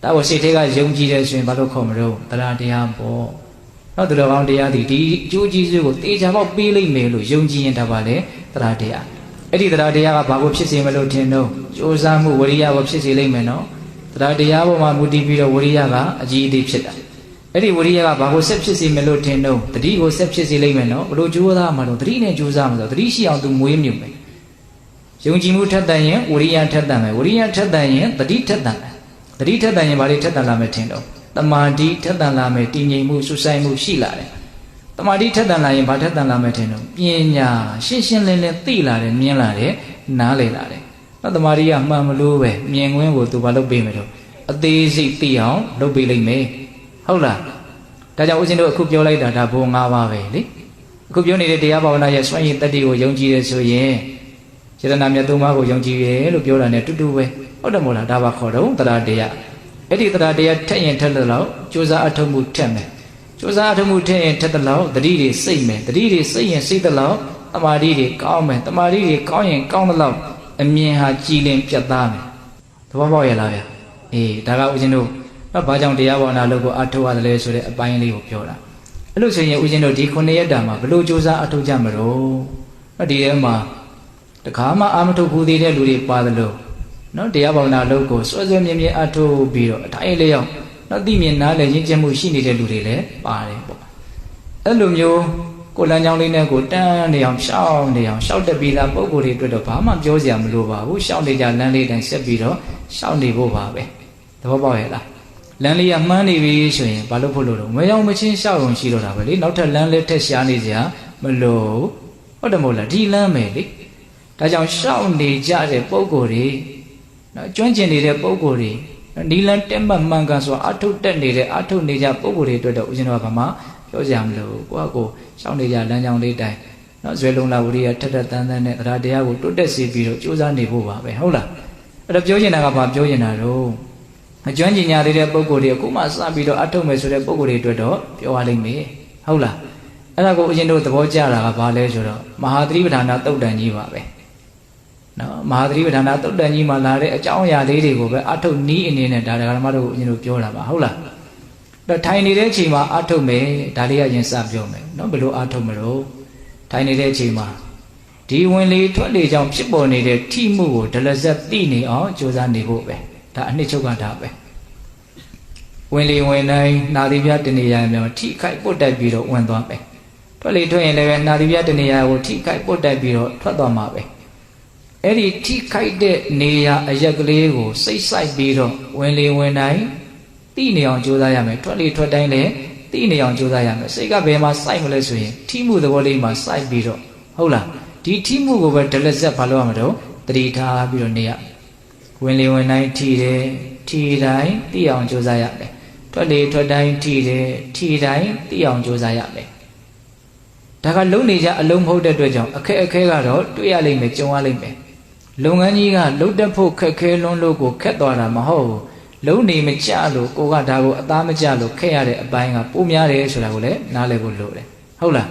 ဒါကိုစိတ်ထဲကယုံကြည်တယ်ဆိုရင်ဘာလို့ခေါ်မလို့တရားတရားပေါ့နောက်သူတော်ကောင်းတရားဒီအကျိုးကျေးဇူးကိုတေချာပေါက်ပေးလိုက်မယ်လို့ယုံကြည်ရင်ဒါပါလေတရားတရားအဲ့ဒီတရားတရားကဘာကိုဖြစ်စေမလို့ထင်တော့ကြိုးစားမှုဝရိယကိုဖြစ်စေလိမ့်မယ်နော်တရားတရားပေါ်မှာမူတည်ပြီးတော့ဝရိယကအကြီးအသေးဖြစ်တာအဲ့ဒီဝရိယကဘာကိုဆက်ဖြစ်စေမလို့ထင်တော့တတိကိုဆက်ဖြစ်စေလိမ့်မယ်နော်ဘလို့ကြိုးစားမှတော့တတိနဲ့ကြိုးစားမှဆိုတတိရှိအောင်သူမွေးမြူမယ်ယုံကြည်မှုထက်တန်ရင်ဝရိယထက်တန်မယ်ဝရိယထက်တန်ရင်တတိထက်တန်မယ်တတိထက်တန်ရင်ဘာတွေထက်တန်လာမယ်ထင်တော့တမာတိထက်တန်လာမယ်တည်ငြိမ်မှုစွဆိုင်မှုရှိလာတယ်တမာတိထက်တန်လာရင်ဘာထက်တန်လာမယ်ထင်တော့ပညာရှင်းရှင်းလင်းလင်းသိလာတယ်မြင်လာတယ်နားလည်လာတယ်နောက်တမာတိကမှန်မလို့ပဲမြင်ကွင်းကိုသူဘာလုပ်ပေးမယ်တော့အသေးစိတ်သိအောင်လုပ်ပေးလိမ့်မယ်ဟုတ်လားဒါကြောင့်ဦးဇင်းတို့အခုပြောလိုက်တာဒါဘုံ၅ပါးပဲလေအခုပြောနေတဲ့တရားဘာဝနာရဲ့စွန့်ရည်တတ္တိကိုယုံကြည်တယ်ဆိုရင်စေတနာမြတ်သုံးပါးကိုယုံကြည်ရဲလို့ပြောတာ ਨੇ တူတူပဲဟုတ်တယ်မို့လားဒါပါခေါ်တော့တရားတရားအဲ့ဒီတရားတရားထက်ရင်ထက်တဲ့လောက်ကြိုးစားအထောက်မှုထက်မယ်ကြိုးစားအထောက်မှုထက်ရင်ထက်တဲ့လောက်တတိတွေစိတ်မယ်တတိတွေစိတ်ရင်စိတ်တဲ့လောက်တမာတိတွေကောင်းမယ်တမာတိတွေကောင်းရင်ကောင်းတဲ့လောက်အမြင်ဟာကြည်လင်ပြတ်သားမယ်သဘောပေါက်ရလားဗျာအေးဒါကဦးဇင်းတို့ဘာကြောင့်တရားဘာဝနာလုပ်ကိုအထောက်ရတယ်လဲဆိုတဲ့အပိုင်းလေးကိုပြောတာအဲ့လို့ဆိုရင်ဦးဇင်းတို့ဒီ9ရက်တာမှာဘလို့ကြိုးစားအထောက်ကြမလို့ဒီထဲမှာတခါမှအာမထုတ်ဘူးသေးတဲ့လူတွေပါတယ်လို့နော်တရားဘာဝနာလုပ်ကိုစွဲစွဲမြဲမြဲအထောက်ပြီးတော့အတိုင်းလေးရောက် နော်သိမြင်နားလည်ရင့်ကျက်မှုရှိနေတဲ့လူတွေလည်းပါတယ်ပေါ့အဲ့လိုမျိုးကိုလမ်းကြောင်းလေးနဲ့ကိုတန်းနေအောင်ရှောက်တက်ပြီးသားပုံကိုယ်တွေအတွက်တော့ဘာမှပြောစရာမလိုပါဘူးရှောက်နေကြလမ်းလေးတိုင်းဆက်ပြီးတော့ရှောက်နေဖို့ပါပဲသဘောပေါက်ရဲ့လားလမ်းလေးကမှန်းနေပြီဆိုရင်ဘာလို့ဖို့လို့မရောက်မချင်းရှောက်အောင်ရှိတော့တာပဲလေနောက်ထပ်လမ်းလေးထက်ရှားနေစရာမလိုဟုတ်တယ်မဟုတ်လားဒီလမ်းမယ်လေဒါကြောင့်ရှောက်နေကြတဲ့ပုံကိုယ်တွေနော်ကျွမ်းကျင်နေတဲ့ပုံကိုယ်တွေနီလန်တက်မှတ်မှန်ကန်ဆိုအထုတ်တက်နေတဲ့အထုတ်နေကြပုံကိုယ်တွေအတွက်တော့ဦးဇင်းတော်ကဘာမှပြောကြမလို့ကိုရှောင်းနေကြလမ်းကြောင်းလေးတိုင်းနော်ဇွဲလုံးလာဝရိယထက်ထက်တန်းတန်းနဲ့တရားတရားကိုတိုးတက်စေပြီးတော့ကြိုးစားနေဖို့ပါပဲဟုတ်လားအဲ့တော့ပြောချင်တာကဘာပြောချင်တာတော့အကျွမ်းကျင်ညာသေးတဲ့ပုံကိုယ်တွေအခုမှစပြီးတော့အထုတ်မယ်ဆိုတဲ့ပုံကိုယ်တွေအတွက်တော့ပြောရလိမ့်မယ်ဟုတ်လားအဲ့ဒါကိုဦးဇင်းတို့သဘောကျတာကဘာလဲဆိုတော့မဟာသတိပဋ္ဌာန်သုတ်တန်ကြီးပါပဲနော်မဟာသတိပဋ္ဌာန်သုတ်တန်ကြီးမှာလာတဲ့အကြောင်းအရာလေးတွေကိုပဲအထုတ်နီးအနေနဲ့ဒါဓမ္မတို့ဦးဇင်းတို့ပြောတာပါဟုတ်လားတော့ထိုင်နေတဲ့အချိန်မှာအထုတ်မယ်ဒါလေးကရင်စပြောမယ်နော်ဘယ်လိုအထုတ်မလို့ထိုင်နေတဲ့အချိန်မှာဒီဝင်လေထွက်လေကြောင့်ဖြစ်ပေါ်နေတဲ့ထိမှုကိုဒလဇက်သိနေအောင်ကြိုးစားနေဖို့ပဲဒါအနှစ်ချုပ်ကဒါပဲဝင်လေဝင်တိုင်းနာသီပြတနေရာများထိခိုက်ပုတ်တိုက်ပြီးတော့ဝင်သွားမယ်ထွက်လေထွက်ရင်လည်းနာသီပြတနေရာကိုထိခိုက်ပုတ်တိုက်ပြီးတော့ထွက်သွားမှာပဲအဲ့ဒီထိခိုက်တဲ့နေရာအရက်ကလေးကိုစိတ်ဆိုင်ပြီးတော့ဝင်လေဝင်တိုင်းသိနေအောင်ကြိုးစားရမယ်ထွက်လေထွက်တိုင်းလည်းသိနေအောင်ကြိုးစားရမယ်စိတ်ကဘယ်မှာစိုက်မလဲဆိုရင်ထိမှုသဘောလေးမှာစိုက်ပြီးတော့ဟုတ်လားဒီထိမှုကိုပဲဒလဇက်ဘာလို့ရမှာတော့တတိထားပြီးတော့နေရဝင်လေဝင်တိုင်းထိတယ်ထိတိုင်းသိအောင်ကြိုးစားရမယ်ထွက်လေထွက်တိုင်းထိတယ်ထိတိုင်းသိအောင်ကြိုးစားရမယ်ဒါကလုံနေကြအလုံးမဟုတ်တဲ့အတွက်ကြောင့်အခက်အခဲကတော့တွေ့ရလိမ့်မယ်ကြုံရလိမ့်မယ်လုပ်ငန်းကြီးကလှုပ်တက်ဖို့ခက်ခဲလွန်းလို့ကိုခက်သွားတာမဟုတ်ဘူးလုံးနေမကြလို့ကိုကဒါကိုအသားမကြလို့ခက်ရတဲ့အပိုင်းကပိုများတယ်ဆိုတာကိုလည်းနားလည်ဖို့လိုတယ်ဟုတ်လာ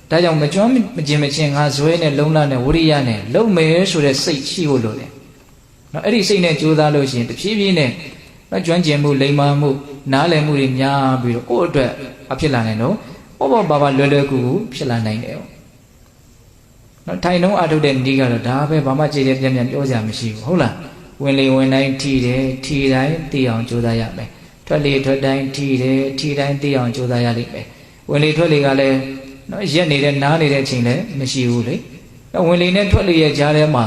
းဒါကြောင့်မကျွမ်းမကျင်မချင်းငါဇွဲနဲ့လုံလနဲ့ဝရိယနဲ့လုံမယ်ဆိုတဲ့စိတ်ရှိဖို့လိုတယ်နော်အဲ့ဒီစိတ်နဲ့ကြိုးစားလို့ရှိရင်တဖြည်းဖြည်းနဲ့နော်ကျွမ်းကျင်မှုလိမ္မာမှုနားလည်မှုတွေများပြီးတော့ကိုယ့်အတွက်အဖြစ်လာနိုင်တော့ပေါ့ပါလွယ်လွယ်ကူကူဖြစ်လာနိုင်တယ်နော်ထိုင်နှုံးအထုတ်တဲ့ဤကတော့ဒါပဲဘာမှကြည်ကြဲပြန့်ပြန့်ပြောစရာမရှိဘူးဟုတ်လားဝင်လေဝင်တိုင်းထိတယ်ထိတိုင်းသိအောင်ကြိုးစားရမယ်ထွက်လေထွက်တိုင်းထိတယ်ထိတိုင်းသိအောင်ကြိုးစားရလိမ့်မယ်ဝင်လေထွက်လေကလည်းနော်ရက်နေတဲ့နားနေတဲ့အချိန်လည်းမရှိဘူးလေနော်ဝင်လေနဲ့ထွက်လေရဲ့ကြားထဲမှာ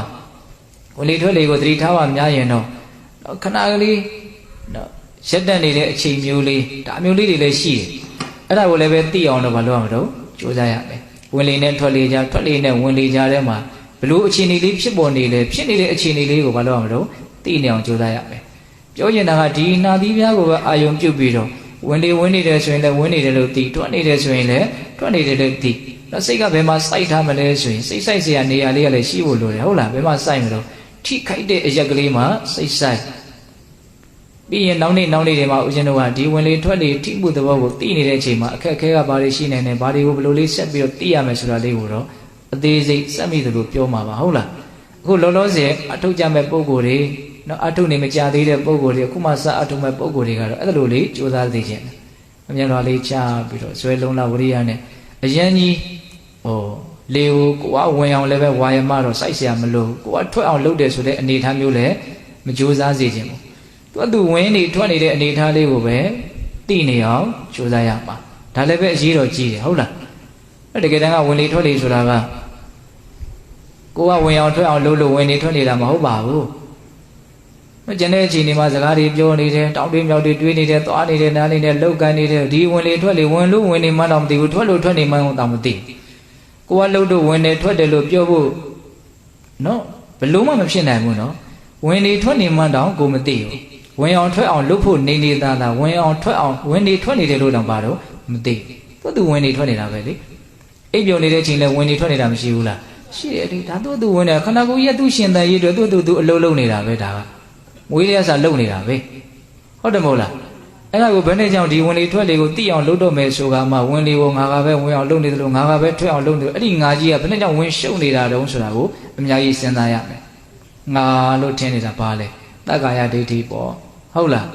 ဝင်လေထွက်လေကိုသတိထားမှများရင်တော့ခဏကလေးနော်ရက်တက်နေတဲ့အချိန်မျိုးလေးဒါမျိုးလေးတွေလည်းရှိတယ်အဲ့ဒါကိုလည်းပဲသိအောင်တော့မလုပ်ရမလို့ကြိုးစားရမယ်ဝင်လေနဲ့ထွက်လေကြားထွက်လေနဲ့ဝင်လေကြားထဲမှာဘလို့အခြေအနေလေးဖြစ်ပေါ်နေလေဖြစ်နေတဲ့အခြေအနေလေးကိုမလုပ်ရမလို့သိနေအောင်ကြိုးစားရမယ်ပြောချင်တာကဒီနာသီးပြားကိုပဲအာယုံပြုတ်ပြီးတော့ဝင်လေဝင်နေတယ်ဆိုရင်လည်းဝင်နေတယ်လို့သိထွက်နေတယ်ဆိုရင်လည်းထွက်နေတယ်လို့သိတော့စိတ်ကဘယ်မှာစိုက်ထားမလဲဆိုရင်စိတ်စိုက်เสียနေရာလေးကလည်းရှိဖို့လိုတယ်ဟုတ်လားဘယ်မှာစိုက်မလို့ထိခိုက်တဲ့အရက်ကလေးမှာစိတ်စိုက်ပြီးရင်နောက်နေ့တွေမှာဦးဇင်းတို့ကဒီဝင်လေထွက်လေထိမှုသဘောကိုသိနေတဲ့အချိန်မှာအခက်အခဲကဘာတွေရှိနေတယ်ဘာတွေကိုဘယ်လိုလေးဆက်ပြီးတော့သိရမယ်ဆိုတာလေးကိုတော့အသေးစိတ်စက်မိသလိုပြောမှာပါဟုတ်လားအခုလောလောဆယ်အထုတ်ကြမဲ့ပုံကိုယ်တွေနော်အထုတ်နေမကြသေးတဲ့ပုံကိုယ်တွေအခုမှစအထုတ်မဲ့ပုံကိုယ်တွေကတော့အဲ့လိုလေးစူးစမ်းသိခြင်းအမြန်တော်လေးချပြီးတော့ဇွဲလုံးလာဝရိယနဲ့အရန်ကြီးလေကိုကိုကဝင်အောင်လည်းပဲဝါယမတော့စိုက်เสียမလို့ကိုကထွက်အောင်လုပ်တယ်ဆိုတဲ့အနေအထားမျိုးလည်းမကြိုးစားစေခြင်းဘူးသူဝင်နေထွက်နေတဲ့အနေအထားလေးကိုပဲသိနေအောင်ကြိုးစားရမှာဒါလည်းပဲအရေးတော်ကြီးတယ်ဟုတ်လားတကယ်တမ်းကဝင်လေထွက်လေဆိုတာကကိုကဝင်အောင်ထွက်အောင်လုပ်လို့ဝင်နေထွက်နေတာမဟုတ်ပါဘူးကျန်တဲ့အချိန်ဒီမှာစကားတွေပြောနေတယ်တောင်းတွေမြောက်တွေတွေးနေတယ်သွားနေတယ်နားနေတယ်လောက်ကန်နေတယ်ဒီဝင်လေထွက်လေဝင်လို့ဝင်နေမှတော့မသိဘူးထွက်လို့ထွက်နေမှတော့မသိကိုကလှုပ်လို့ဝင်နေထွက်တယ်လို့ပြောဖို့နော်ဘယ်လို့မှမဖြစ်နိုင်ဘူးနော်ဝင်နေထွက်နေမှတော့ကိုမသိဘူးဝင်အောင်ထွက်အောင်လုပ်ဖို့နေနေသားသားဝင်အောင်ထွက်အောင်ဝင်နေထွက်နေတယ်လို့တော့ပါတော့မသိသူဝင်နေထွက်နေတာပဲလေအိပ်ပြုံနေတဲ့အချိန်လဲဝင်နေထွက်နေတာမရှိဘူးလားရှိတယ်လေဒါသူဝင်နေခန္ဓာကိုယ်ကြီးကသူရှင်တန်ရေးတွေသူအလုံးလုံးနေတာပဲဒါကမွေးရစာလုံနေတာပဲဟုတ်တယ်မဟုတ်လားအဲ့ဒါကိုဘယ်နဲ့ကြောင့်ဒီဝင်လေထွက်လေကိုသိအောင်လုပ်တော့မယ်ဆိုကမှဝင်လေကိုငါကပဲဝင်အောင်လုပ်နေတယ်လို့ငါကပဲထွက်အောင်လုပ်နေတယ်အဲ့ဒီငါကြီးကဘယ်နဲ့ကြောင့်ဝင်ရှုပ်နေတာတုံးဆိုတာကိုအများကြီးစဉ်းစားရမယ်ငါလို့ထင်နေတာပါလေတက္ကာယဒိဋ္ဌိပေါ့ဟုတ်လား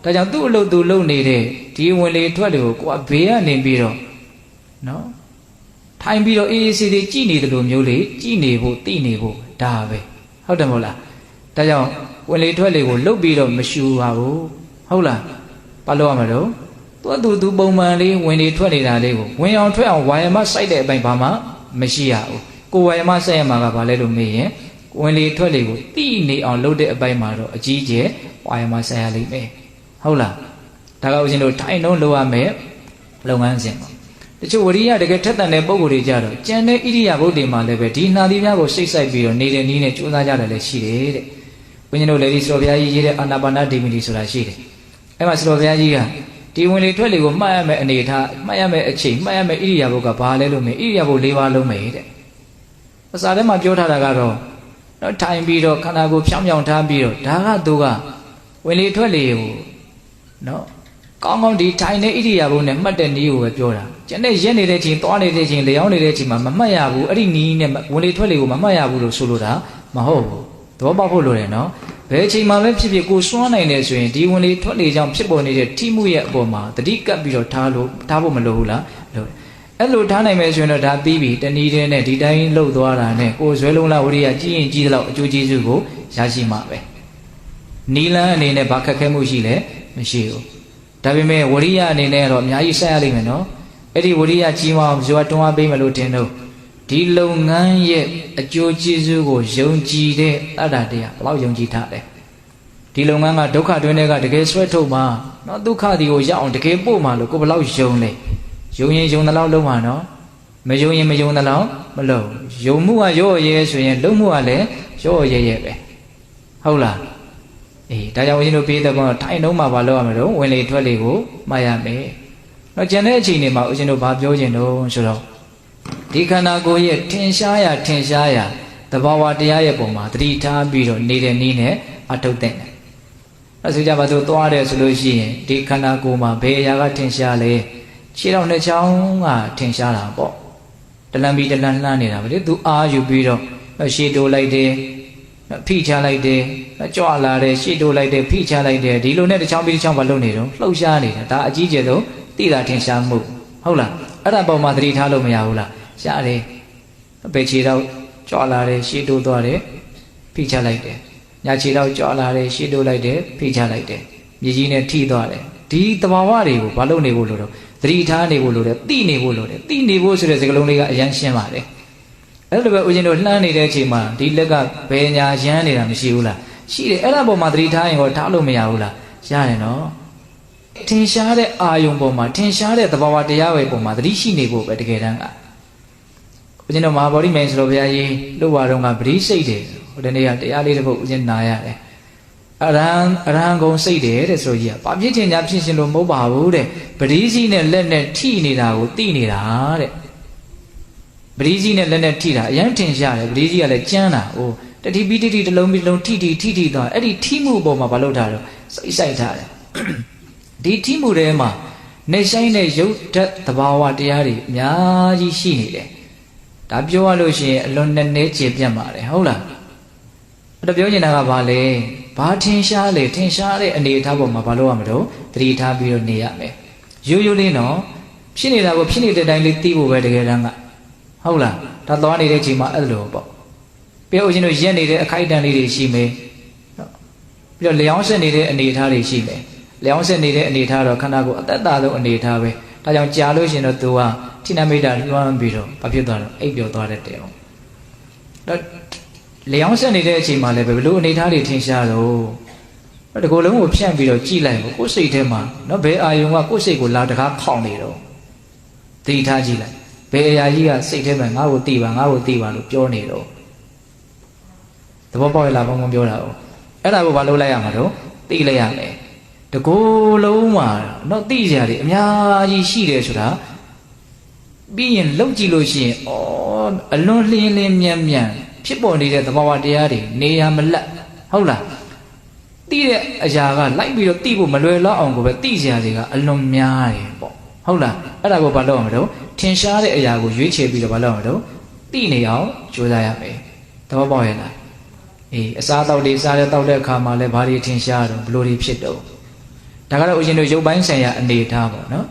ဒါကြောင့်သူ့အလုပ်သူလုပ်နေတဲ့ဒီဝင်လေထွက်လေကိုကဘေးကနေပြီးတော့နော်ထိုင်ပြီးတော့အေးအေးဆေးဆေးကြည်နေတယ်လို့မျိုးလေကြည်နေဖို့သိနေဖို့ဒါပဲဟုတ်တယ်မဟုတ်လားဒါကြောင့်ဝင်လေထွက်လေကိုလှုပ်ပြီးတော့မရှူပါဘူးဟုတ်လား ဘာလို့ရမှာတော့သူပုံမှန်လေးဝင်နေထွက်နေတာလေးကိုဝင်အောင်ထွက်အောင်ဝါယမစိုက်တဲ့အပိုင်းဘာမှမရှိရဘူးကိုဝါယမစိုက်ရမှာကဘာလဲလို့မေးရင်ဝင်လေထွက်လေကိုတိနေအောင်လုပ်တဲ့အပိုင်းမှာတော့အကြီးကျယ်ဝါယမစိုက်ရလိမ့်မယ်ဟုတ်လားဒါကဦးဇင်းတို့ထိုင်လုံးလုပ်ရမယ်လုပ်ငန်းစဉ်ပေါ့တချို့ဝရိယတကယ်ထက်သန်တဲ့ပုံကိုယ်တွေကြတော့ကျန်တဲ့ဣရိယာပုတ်တွေမှာလည်းပဲဒီနှာသီးများကိုစိတ်ဆိုင်ပြီးတော့နေတဲ့နည်းနဲ့ကြိုးစားကြတယ်လည်းရှိတယ်တဲ့ဦးဇင်းတို့လေဒီစတော်ဘုရားကြီးရေးတဲ့အာနာပါနဒေမီနီဆိုတာရှိတယ်အဲ့မှာစတော်ဘုရားကြီးကဒီဝင်လေထွက်လေကိုမှတ်ရမယ်အနေထားမှတ်ရမယ်အချိန်မှတ်ရမယ်ဣရိယာပုတ်ကဘာလဲလို့မေးဣရိယာပုတ်၄ပါးလုံးမေးတဲ့အစာထဲမှာပြောထားတာကတော့တော့ထိုင်ပြီးတော့ခန္ဓာကိုယ်ဖြောင်းဖြောင်းထားပြီးတော့ဒါကသူကဝင်လေထွက်လေကိုနော်ကောင်းကောင်းဒီထိုင်တဲ့ဣရိယာပုတ်နဲ့မှတ်တဲ့နည်းကိုပဲပြောတာကျန်တဲ့ရက်နေတဲ့ချိန်သွားနေတဲ့ချိန်လျောင်းနေတဲ့ချိန်မှာမမှတ်ရဘူးအဲ့ဒီနည်းနဲ့ဝင်လေထွက်လေကိုမမှတ်ရဘူးလို့ဆိုလိုတာမဟုတ်ဘူးသဘောပေါက်ဖို့လိုတယ်နော်ဘယ်ချိန်မှပဲဖြစ်ဖြစ်ကိုစွန့်နိုင်တယ်ဆိုရင်ဒီဝင်လေထွက်လေကြောင့်ဖြစ်ပေါ်နေတဲ့ထိမှုရဲ့အပေါ်မှာတတိကပ်ပြီးတော့ထားဖို့မလိုဘူးလားလိုအဲ့လိုထားနိုင်မယ်ဆိုရင်တော့ဒါပြီးပြီတနည်းတည်းနဲ့ဒီတိုင်းလှုပ်သွားတာနဲ့ကိုယ်ဇွဲလုံးလားဝရိယကြီးရင်ကြီးသလောက်အကျိုးကျေးဇူးကိုရရှိမှာပဲနီလန်းအနေနဲ့ဘာခက်ခဲမှုရှိလဲမရှိဘူးဒါပေမဲ့ဝရိယအနေနဲ့တော့အများကြီးဆက်ရလိမ့်မယ်နော်အဲ့ဒီဝရိယကြီးမအောင်ဇွဲတွန်းအားပေးမလို့တင်တော့ဒီလုပ်ငန်းရဲ့အကျိုးကျေးဇူးကိုယုံကြည်တဲ့တတ္တတရားဘယ်လောက်ယုံကြည်ထားလဲဒီလုပ်ငန်းကဒုက္ခတွင်းတွေကတကယ်ဆွဲထုတ်မှာနော်ဒုက္ခဒီကိုရအောင်တကယ်ပို့မှာလို့ကိုဘယ်လောက်ယုံလဲယုံရင်ယုံသလောက်လုံးမှာနော်မယုံရင်မယုံသလောက်မလုံးယုံမှုကရော့ရဲဆိုရင်လုံးမှုကလည်းရော့ရဲရဲပဲဟုတ်လားအေးဒါကြောင့်ဦးဇင်းတို့ပြေးတဲ့ဘောထိုင်လုံးမှာဘာလုပ်ရမလို့ဝင်လေထွက်လေကိုမှတ်ရမယ်နော်ကျန်တဲ့အချိန်တွေမှာဦးဇင်းတို့ဘာပြောချင်တော့ဆိုတော့ဒီခန္ဓာကိုယ်ရဲ့ထင်ရှားရာသဘာဝတရားရဲ့ပုံမှာသတိထားပြီးတော့နေတဲ့နည်းနဲ့အထုတ်တဲ့အဲဆိုကြပါစို့သွားတယ်ဆိုလို့ရှိရင်ဒီခန္ဓာကိုယ်မှာဘယ်အရာကထင်ရှားလဲခြေတော်နှစ်ချောင်းကထင်ရှားတာပေါ့တလန်ပြီးတလန်လှမ်းနေတာပဲလေသူအားယူပြီးတော့ရှေ့တိုးလိုက်တယ်ဖိချလိုက်တယ်ကြွလာတယ်ရှေ့တိုးလိုက်တယ်ဖိချလိုက်တယ်ဒီလိုနဲ့တစ်ချောင်းပြီးတစ်ချောင်းမလုပ်နေတော့လှုပ်ရှားနေတာဒါအကြီးကျယ်ဆုံးသိတာထင်ရှားမှုဟုတ်လားအဲ့ဒါပုံမှာသတိထားလို့မရဘူးလားရှားတယ်ဘယ်ခြေတော့ကြွလာတယ်ရှေ့တိုးသွားတယ်ဖိချလိုက်တယ်ညာခြေတော့ကြွလာတယ်ရှေ့တိုးလိုက်တယ်ဖိချလိုက်တယ်မြေကြီးနဲ့ထိသွားတယ်ဒီသဘာဝတွေကိုဘာလုပ်နေဖို့လို့တော့သတိထားနေဖို့လိုတယ်သိနေဖို့လိုတယ်သိနေဖို့ဆိုတဲ့စကားလုံးလေးကအရန်ရှင်းပါတယ်အဲ့လိုပဲဦးဇင်းတို့လှမ်းနေတဲ့အချိန်မှာဒီလက်ကဘယ်ညာရမ်းနေတာမရှိဘူးလားရှိတယ်အဲ့ဒါပေါ်မှာသတိထားရင်ဟောထားလို့မရဘူးလားရတယ်နော်ထင်ရှားတဲ့အာယုံပေါ်မှာထင်ရှားတဲ့သဘာဝတရားတွေပေါ်မှာသတိရှိနေဖို့ပဲတကယ်တမ်းကဦးဇင်းတို့မဟာဗောဓိမြိုင်ဆိုလို့ဘုရားကြီးလှုပ်ဝါတော့ကပရိစိတ်တယ်ဟိုတနေ့ကတရားလေးတစ်ပုဒ်ဦးဇင်းနာရတယ်အရဟံကုံစိတ်တယ်တဲ့ဆိုကြီးကဘာဖြစ်ချင်ညာဖြစ်ရှင်လို့မဟုတ်ပါဘူးတဲ့ပရိစီနဲ့လက်နဲ့ထိနေတာကိုသိနေတာတဲ့ပရိစီနဲ့လက်နဲ့ထိတာအရင်ထင်ရှားတယ်ပရိစီကလည်းကျမ်းတာဟိုတတိပိတိတလုံးပြီးလုံးထိသွားအဲ့ဒီထိမှုပေါ်မှာဘာလုပ်တာတော့စိတ်ဆိုင်ထားတယ်ဒီထိမှုထဲမှာနေဆိုင်တဲ့ရုပ်ဓာတ်သဘာဝတရားတွေအများကြီးရှိနေတယ်ဒါပြောရလို့ရှိရင်အလွန်နဲ့နေကျေပြတ်ပါတယ်ဟုတ်လားအဲ့ဒါပြောနေတာကဘာလဲဘာထင်ရှားလဲထင်ရှားတဲ့အနေအထားပေါ်မှာဘာလို့ရမလို့သတိထားပြီးတော့နေရမယ်ရိုးရိုးလေးနော်ဖြစ်နေတာကိုဖြစ်နေတဲ့တိုင်းလေးသိဖို့ပဲတကယ်တမ်းကဟုတ်လားဒါသွားနေတဲ့ချိန်မှာအဲ့လိုပေါ့ပြောဦးချင်းတို့ရက်နေတဲ့အခိုက်အတန့်လေးတွေရှိမယ်ပြီးတော့လျောင်းဆက်နေတဲ့အနေအထားတွေရှိမယ်လျောင်းဆက်နေတဲ့အနေအထားတော့ခန္ဓာကိုယ်အသက်တာဆုံးအနေအထားပဲဒါကြောင့်ကြာလို့ရှိရင်တော့သူကထိနမိတ်တာလွှမ်းပြီးတော့ဘာဖြစ်သွားတော့အိပ်ပျော်သွားတတ်တယ်တော့လျောင်းဆက်နေတဲ့အချိန်မှာလည်းဘယ်လိုအနေအထားတွေထင်ရှားတော့ဒီကိုယ်လုံးကိုဖြန့်ပြီးတော့ကြည့်လိုက်ကိုယ်စိတ်ထဲမှာနော်ဘယ်အာယုံကကိုယ်စိတ်ကိုလာတကားခေါင်နေတော့သိထားကြည့်လိုက်ဘယ်အရာကြီးကစိတ်ထဲမှာငါ့ကိုသိပါလို့ပြောနေတော့သဘောပေါက်ရလားဘုံဘုံပြောတာ哦အဲ့ဒါကိုဘာလုပ်လိုက်ရမှာတော့သိလိုက်ရမယ်တကိုယ်လုံးမှာနော်သိကြရတယ်အများကြီးရှိတယ်ဆိုတာပြီးရင်လှုပ်ကြည့်လို့ရှိရင်ဩအလွန်လင်းမြန်ဖြစ်ပေါ်နေတဲ့သဘာဝတရားတွေနေရာမလတ်ဟုတ်လားသိတဲ့အရာကလိုက်ပြီးတော့သိဖို့မလွယ်လောက်အောင်ကိုပဲသိကြရတွေကအလွန်များတယ်ပေါ့ဟုတ်လားအဲ့ဒါကိုဘာလုပ်ရမလို့ထင်ရှားတဲ့အရာကိုရွေးချယ်ပြီးတော့ဘာလုပ်ရမလို့သိနေအောင်ကြိုးစားရမယ်သဘောပေါက်ရဲ့လားအေးအစားတောက်လေးစားတဲ့တောက်တဲ့အခါမှာလည်းဘာတွေထင်ရှားတော့ဘလို့တွေဖြစ်တော့ဒါကတော့ဦးဇင်းတို့ရုပ်ပိုင်းဆိုင်ရာအနေထားပေါ့နော်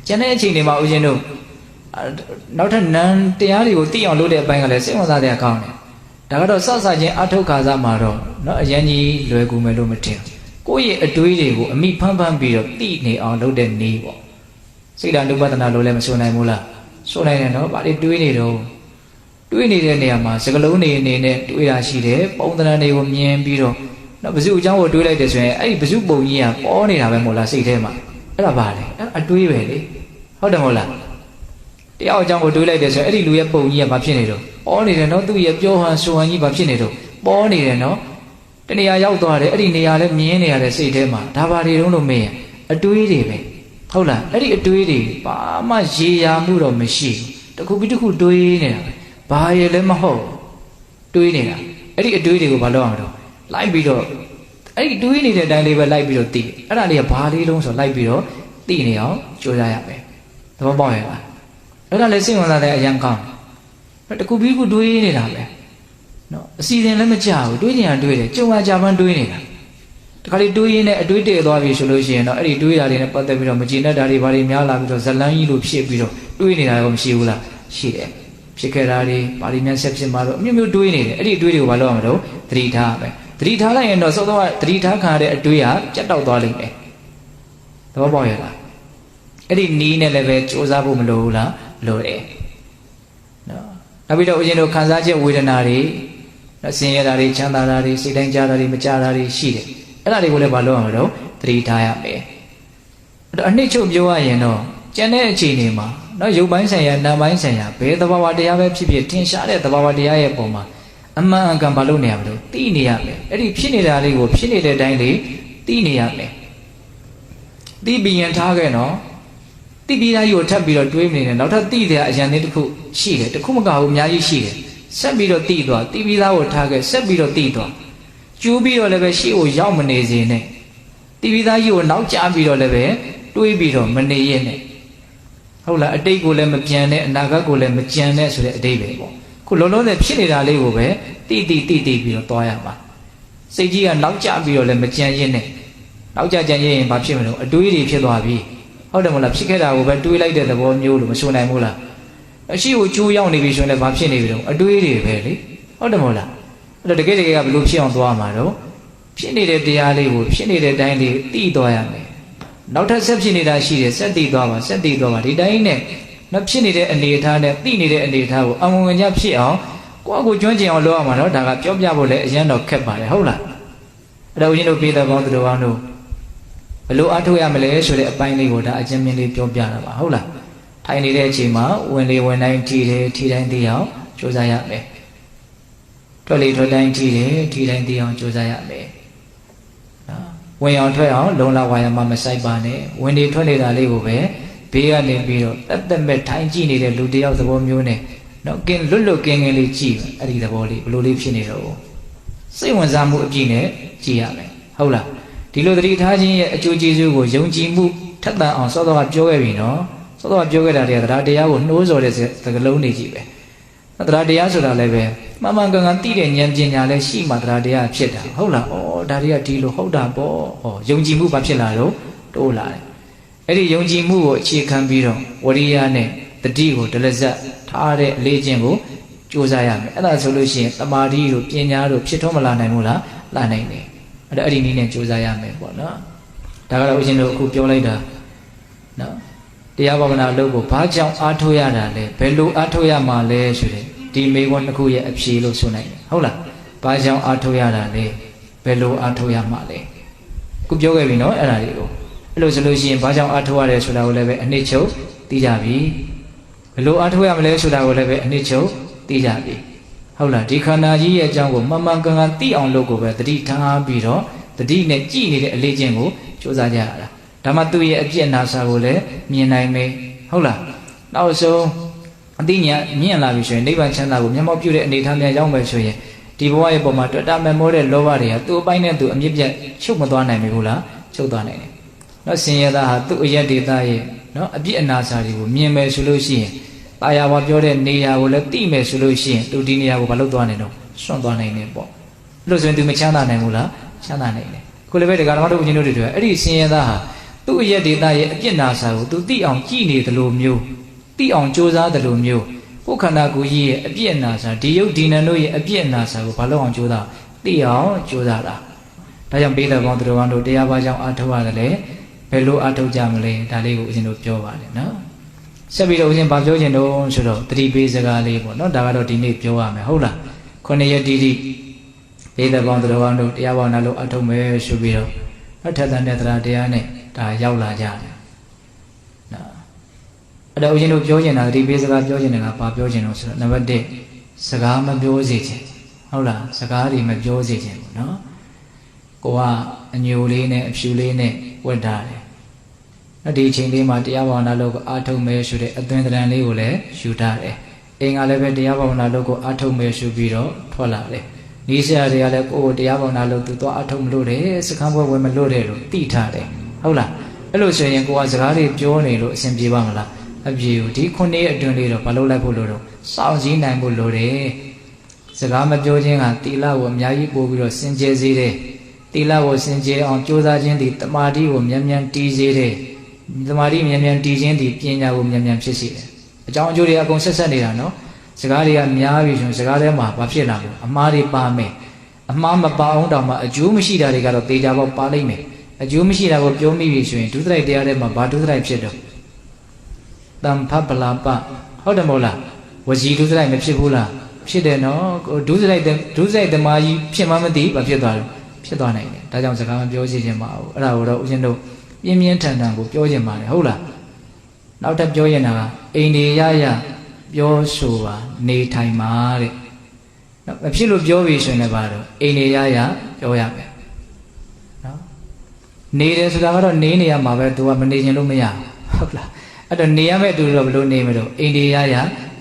ကျန်တဲ့အချိန်တွေမှာဦးဇင်းတို့နောက်ထပ်နံတရားတွေကိုသိအောင်လုပ်တဲ့အပိုင်းကလည်းစိတ်ဝင်စားတဲ့အကောင်းတယ်ဒါကတော့စစချင်းအထုတ်ခါစားမှာတော့เนาะအရင်ကြီးလွယ်ကူမယ်လို့မထင် ကိုယ့်ရဲ့အတွေးတွေကိုအမိဖမ်းပြီးတော့တိနေအောင်လုပ်တဲ့နည်းပေါ့စိတ်ဓာတ်ဥပဒနာလို့လည်းမဆိုနိုင်ဘူးလားဆိုနိုင်တယ်နော်ဗာလေတွေးနေတော့တွေးနေတဲ့နေရာမှာစကလုံးနေအနေနဲ့တွေးတာရှိတယ်ပုံသဏ္ဍာန်တွေကိုမြင်ပြီးတော့နော်ဘဇုအကြောင်းကိုတွေးလိုက်တယ်ဆိုရင်အဲ့ဒီဘဇုပုံကြီးကပေါ်နေတာပဲမဟုတ်လားစိတ်ထဲမှာအဲ့ဒါဗာလေအဲ့အတွေးပဲလေဟုတ်တယ်မဟုတ်လားတယောက်အကြောင်းကိုတွေးလိုက်တယ်ဆိုရင်အဲ့ဒီလူရဲ့ပုံကြီးကဘာဖြစ်နေတော့ပေါ်နေတယ်နော်သူ့ရဲ့ပြောဟန်ဆိုဟန်ကြီးဘာဖြစ်နေတော့ပေါ်နေတယ်နော်တနေရာရောက်သွားတယ်အဲ့ဒီနေရာလည်းမြင်နေရတဲ့စိတ်ထဲမှာဒါဘာတွေတုံးလို့မေးရင်အတွေးတွေပဲဟုတ်လားအဲ့ဒီအတွေးတွေဘာမှရေရာမှုတော့မရှိဘူးတခုပြီးတခုတွေးနေတာပဲဘာရလည်းမဟုတ်တွေးနေတာအဲ့ဒီအတွေးတွေကိုဘာလုပ်အောင်တော့လိုက်ပြီးတော့အဲ့ဒီတွေးနေတဲ့အတိုင်းလေးပဲလိုက်ပြီးတော့သိအဲ့ဒါလေးကဘာလေးလုံးဆိုလိုက်ပြီးတော့သိနေအောင်ကြိုးစားရမယ်သဘောပေါက်ရဲ့လားအဲ့ဒါလည်းစိတ်ဝင်စားတဲ့အရန်ကောင်းတခုပြီးတခုတွေးနေတာပဲနော်အစီအစဉ်လည်းမကြဘူးတွေးနေတာတွေးတယ်ကြုံကြပန်းတွေးနေတာတခါလေတွေးရင်းနဲ့အတွေးတည့်သွားပြီဆိုလို့ရှိရင်တော့အဲ့ဒီတွေးတာတွေနဲ့ပတ်သက်ပြီးတော့မကျေနပ်တာတွေဘာတွေများလာပြီးတော့ဇလန်းကြီးလိုဖြစ်ပြီးတော့တွေးနေတာရောမရှိဘူးလားရှိတယ်ဖြစ်ခဲ့တာတွေဘာတွေများဆက်ဖြစ်မှာတော့အမျိုးမျိုးတွေးနေတယ်အဲ့ဒီအတွေးတွေကိုဘာလုပ်ရမလို့သတိထားပဲသတိထားလိုက်ရင်တော့စောစောကသတိထားခံရတဲ့အတွေးဟာပြတ်တောက်သွားလိမ့်မယ်သဘောပေါက်ရဲ့လားအဲ့ဒီနီးနဲ့လည်းပဲစူးစမ်းဖို့မလိုဘူးလားလိုတယ်နော်နောက်ပြီးတော့ဦးဇင်းတို့ခံစားချက်ဝေဒနာတွေဆင်းရဲတာတွေချမ်းသာတာတွေစိတ်တိုင်းကြတာတွေမကြတာတွေရှိတယ်အဲ့ဒါတွေကိုလည်းဘာလုပ်ရမလို့သတိထားရမယ်အဲ့တော့အနှစ်ချုပ်ပြောရရင်တော့ကျန်တဲ့အခြေအနေမှာနော်ရုပ်ပိုင်းဆိုင်ရာနာမ်ပိုင်းဆိုင်ရာဘယ်သဘာဝတရားပဲဖြစ်ဖြစ်ထင်ရှားတဲ့သဘာဝတရားရဲ့ပုံမှာအမှန်အကန်ဘာလုပ်နေရမလို့သိနေရမယ်အဲ့ဒီဖြစ်နေတာလေးကိုဖြစ်နေတဲ့အတိုင်းလေးသိနေရမယ်သိပြီးရင်ထားခဲ့နော်သိပြီးသားကြီးကိုထပ်ပြီးတော့တွေးမနေနဲ့နောက်ထပ်သိတဲ့အရန်လေးတစ်ခုရှိတယ်တစ်ခုမကဘူးအများကြီးရှိတယ်ဆက်ပြီးတော့သိသွားသိပြီးသားကိုထားခဲ့ဆက်ပြီးတော့သိသွားကျိုးပြီးတော့လည်းပဲရှေ့ကိုရောက်မနေစေနဲ့သိပြီးသားကြီးကိုနောက်ကျပြီးတော့လည်းပဲတွေးပြီးတော့မနေရနဲ့ဟုတ်လားအတိတ်ကိုလည်းမပြန်နဲ့အနာဂတ်ကိုလည်းမကြံနဲ့ဆိုတဲ့အတိတ်ပဲပေါ့ခုလုံးလုံးနဲ့ဖြစ်နေတာလေးကိုပဲတိပြီးတော့သွားရမှာစိတ်ကြီးကနောက်ကျပြီးတော့လည်းမကြံရနဲ့နောက်ကျကြံရရင်ဘာဖြစ်မလို့အတွေးတွေဖြစ်သွားပြီဟုတ်တယ်မဟုတ်လားဖြစ်ခဲ့တာကိုပဲတွေးလိုက်တဲ့သဘောမျိုးလို့မဆိုနိုင်ဘူးလားအရှိကိုကျိုးရောက်နေပြီဆိုရင်လည်းဘာဖြစ်နေပြီတော့အတွေးတွေပဲလေဟုတ်တယ်မဟုတ်လားအဲ့တော့တကယ်ကဘယ်လိုဖြစ်အောင်သွားမှာတော့ဖြစ်နေတဲ့တရားလေးကိုဖြစ်နေတဲ့အတိုင်းလေးသိသွားရမယ်နောက်ထပ်ဆက်ဖြစ်နေတာရှိတယ်ဆက်သိသွားပါဒီတိုင်းနဲ့နောက်ဖြစ်နေတဲ့အနေအထားနဲ့သိနေတဲ့အနေအထားကိုအဝင်ဝင်ကြဖြစ်အောင်ကိုယ့်အကိုကျွမ်းကျင်အောင်လုပ်ရမှာတော့ဒါကပြောပြဖို့လည်းအရင်တော့ခက်ပါတယ်ဟုတ်လားအဲ့တော့ဦးဇင်းတို့ပြည်တော်ကောင်းသူတော်ကောင်းတို့ဘယ်လိုအားထုတ်ရမလဲဆိုတဲ့အပိုင်းလေးကိုဒါအကျဉ်းမြင်လေးပြောပြတာပါဟုတ်လားထိုင်နေတဲ့အချိန်မှာဝင်လေဝင်တိုင်းထီတိုင်းသိအောင်ကြိုးစားရမယ်ထွက်လေထွက်တိုင်းထီတိုင်းသိအောင်ကြိုးစားရမယ်နော်ဝင်အောင်ထွက်အောင်လုံလောက်ဝါရမမဆိုင်ပါနဲ့ဝင်နေထွက်နေတာလေးကိုပဲဘေးကနေပြီးတော့တက်မဲ့ထိုင်ကြည့်နေတဲ့လူတယောက်သဘောမျိုးနဲ့နော်ကင်းလွတ်ကင်းလေးကြည့်အဲ့ဒီသဘောလေးဘလို့လေးဖြစ်နေတော့စိတ်ဝင်စားမှုအပြည့်နဲ့ကြည့်ရမယ်ဟုတ်လားဒီလိုသတိထားခြင်းရဲ့အကျိုးကျေးဇူးကိုယုံကြည်မှုထက်သန်အောင်စောစောကပြောခဲ့ပြီနော်စောစောကပြောခဲ့တာတွေကတရားတရားကိုနှိုးဆော်တဲ့စကားလုံးတွေကြီးပဲတရားတရားဆိုတာလည်းပဲမှန်မှန်ကန်ကန်သိတဲ့ဉာဏ်ပညာလည်းရှိမှတရားတရားဖြစ်တာဟုတ်လားဩဒါတွေကဒီလိုဟုတ်တာပေါ့ဟောယုံကြည်မှုဘာဖြစ်လာတော့တိုးလာတယ်အဲ့ဒီယုံကြည်မှုကိုအခြေခံပြီးတော့ဝရိယနဲ့တတိကိုဒလဇတ်ထားတဲ့အလေးချင်းကိုကြိုးစားရမယ်အဲ့ဒါဆိုလို့ရှိရင်တမာတိတို့ပညာတို့ဖြစ်ထွန်းမလာနိုင်ဘူးလားလာနိုင်တယ်အဲ့ဒီနည်းနဲ့ကြိုးစားရမယ်ပေါ့နော်ဒါကတော့ဦးဇင်းတို့အခုပြောလိုက်တာနော်တရားဘာဝနာလုပ်ဖို့ဘာကြောင့်အားထုတ်ရတာလဲဘယ်လိုအားထုတ်ရမှာလဲဆိုတဲ့ဒီမေခွန်းတစ်ခုရဲ့အဖြေလို့ဆိုနိုင်တယ်ဟုတ်လားဘာကြောင့်အားထုတ်ရတာလဲဘယ်လိုအားထုတ်ရမှာလဲခုပြောခဲ့ပြီနော်အဲ့ဒါတွေကိုအဲ့လိုဆိုလို့ရှိရင်ဘာကြောင့်အားထုတ်ရတယ်ဆိုတာကိုလည်းပဲအနှစ်ချုပ်သိကြပြီဘယ်လိုအားထုတ်ရမလဲဆိုတာကိုလည်းပဲအနှစ်ချုပ်သိကြပြီဟုတ်လားဒီခန္ဓာကြီးရဲ့အကြောင်းကိုမှန်မှန်ကန်ကန်သိအောင်လုပ်ကိုပဲတတိထားပြီးတော့တတိနဲ့ကြည်နေတဲ့အလေးချင်းကိုစူးစမ်းကြရတာဒါမှသူ့ရဲ့အပြည့်အနာစာကိုလည်းမြင်နိုင်မယ်ဟုတ်လားနောက်ဆုံးအသိဉာဏ်မြင့်လာပြီဆိုရင်နိဗ္ဗာန်ချမ်းသာကိုမျက်မှောက်ပြုတဲ့အနေထားများရောက်မယ်ဆိုရင်ဒီဘဝရဲ့ပုံမှာတွေ့တာမဲ့မောတဲ့လောဘတွေကသူ့အပိုင်းနဲ့သူအမြင့်ပြတ်ချုပ်မသွားနိုင်ဘူးလားချုပ်သွားနိုင်တယ်နော်ဆင်းရဲသားဟာသူ့အရက်ဒေသရဲ့နော်အပြည့်အနာစာတွေကိုမြင်မယ်ဆိုလို့ရှိရင်တာယာဝါပြောတဲ့နေရာကိုလည်းသိမယ်ဆိုလို့ရှိရင်သူဒီနေရာကိုမလုပ်သွားနိုင်တော့စွန့်သွားနိုင်တယ်ပေါ့အဲ့လိုဆိုရင်သူမချမ်းသာနိုင်ဘူးလားချမ်းသာနိုင်တယ်ခုလည်းပဲဒီကရမတို့ဦးဇင်းတို့တွေတွေ့အဲ့ဒီဆင်းရဲသားဟာသူ့အရက်ဒေသရဲ့အပြစ်နာစာကိုသူသိအောင်ကြည်နေတယ်လို့မျိုးသိအောင်ကြိုးစားတယ်လို့မျိုးကိုယ်ခန္ဓာကိုယ်ကြီးရဲ့အပြစ်နာစာဒီယုတ်ဒီနံတို့ရဲ့အပြစ်နာစာကိုဘာလို့အောင်ကြိုးစားသိအောင်ကြိုးစားတာ ဒါကြောင့်ပေးတဲ့ပေါင်းသူတော်ကောင်းတို့တရားဘာကြောင့်အားထုတ်ရတယ်လဲဘယ်လိုအားထုတ်ကြမလဲဒါလေးကိုဦးဇင်းတို့ပြောပါတယ်နော်ဆက်ပြီးတော့ဦးဇင်းဗာပြောခြင်းတော့ဆိုတော့တတိပေးစကားလေးပေါ့နော်ဒါကတော့ဒီနေ့ပြောရမယ်ဟုတ်လား9 ရက်တိတိပေးတဲ့ပေါင်းသူတော်ကောင်းတို့တရားဘာနာလို့အားထုတ်မယ်ဆိုပြီးတော့ထက်သန်တဲ့တရားနဲ့ဒါရောက်လာကြတယ်နော်အဲ့တော့ဦးဇင်းတို့ပြောချင်တာတတိပေးစကားပြောချင်တယ်ကဘာပြောချင်လို့ဆိုတော့နံပါတ်1စကားမပြောစေချင်ဟုတ်လားစကားတွေမပြောစေချင်ဘူးနော်ကိုကအညိုလေးနဲ့အဖြူလေးနဲ့ဝတ်ထားတယ်ဒီအချိန်လေးမှာတရားဘာဝနာလုပ်ကိုအားထုတ်မယ်ဆိုတဲ့အသွင်သဏ္ဍာန်လေးကိုလည်းယူထားတယ်အိမ်ကလည်းပဲတရားဘာဝနာလုပ်ကိုအားထုတ်မယ်ဆိုပြီးတော့ထွက်လာတယ်နီးစရာတွေကလည်းကိုယ်တရားဘာဝနာလုပ်သူတော့အားထုတ်မလို့တယ်စကံပွဲဝယ်မလို့တယ်လို့သိထားတယ်ဟုတ်လားအဲ့လိုဆိုရင်ကိုကစကားတွေပြောနေလို့အဆင်ပြေပါမလားအပြေဘူးဒီ9 ရက်အတွင်းလေးတော့မလုပ်လိုက်ဖို့လို့တော့စောင့်စည်းနိုင်ဖို့လိုတယ်စကားမပြောခြင်းကတီလာကိုအများကြီးပို့ပြီးတော့စင်ကြယ်စေတယ်တီလာကိုစင်ကြယ်အောင်ကြိုးစားခြင်းဒီတမာတိကိုမြန်မြန်တည်စေတယ်သမာဓိမြန်မြန်တည်ခြင်းဒီပညာကိုမြန်မြန်ဖြစ်စေတယ်အကြောင်းအကျိုးတွေအကုန်ဆက်ဆက်နေတာနော်စကားတွေကများပြီဆိုရင်စကားထဲမှာဘာဖြစ်လာလဲအမှားတွေပါမယ်အမှားမပါအောင်တောင်မှအကျိုးမရှိတာတွေကတော့တေချာပေါက်ပါလိမ့်မယ်အကျိုးမရှိတာကိုပြောမိပြီဆိုရင်ဒုစရိုက်တရားထဲမှာဘာဒုစရိုက်ဖြစ်တော့တမ္ဖပလာပဟုတ်တယ်မဟုတ်လားဝစီဒုစရိုက်မဖြစ်ဘူးလားဖြစ်တယ်နော်ဒုစရိုက်သမားကြီးဖြစ်မှမသိဘာဖြစ်သွားလဲဖြစ်သွားနိုင်တယ်ဒါကြောင့်စကားမပြောစီခြင်းမအောင်အဲ့ဒါကိုတော့ဦးဇင်းတို့ပြင်းပြင်းထန်ထန်ကိုပြောခြင်းပါတယ်ဟုတ်လားနောက်ထပ်ပြောရင်ကအိန္ဒိယရပြောဆိုပါနေထိုင်ပါတဲ့နော်မဖြစ်လို့ပြောပြီဆိုရင်လည်းပါတော့အိန္ဒိယရပြောရမယ်နော်နေတယ်ဆိုတာကတော့နေရမှာပဲသူကမနေခြင်းလို့မရဟုတ်လားအဲ့တော့နေရမယ့်သူတော့ဘယ်လိုနေမလို့အိန္ဒိယရ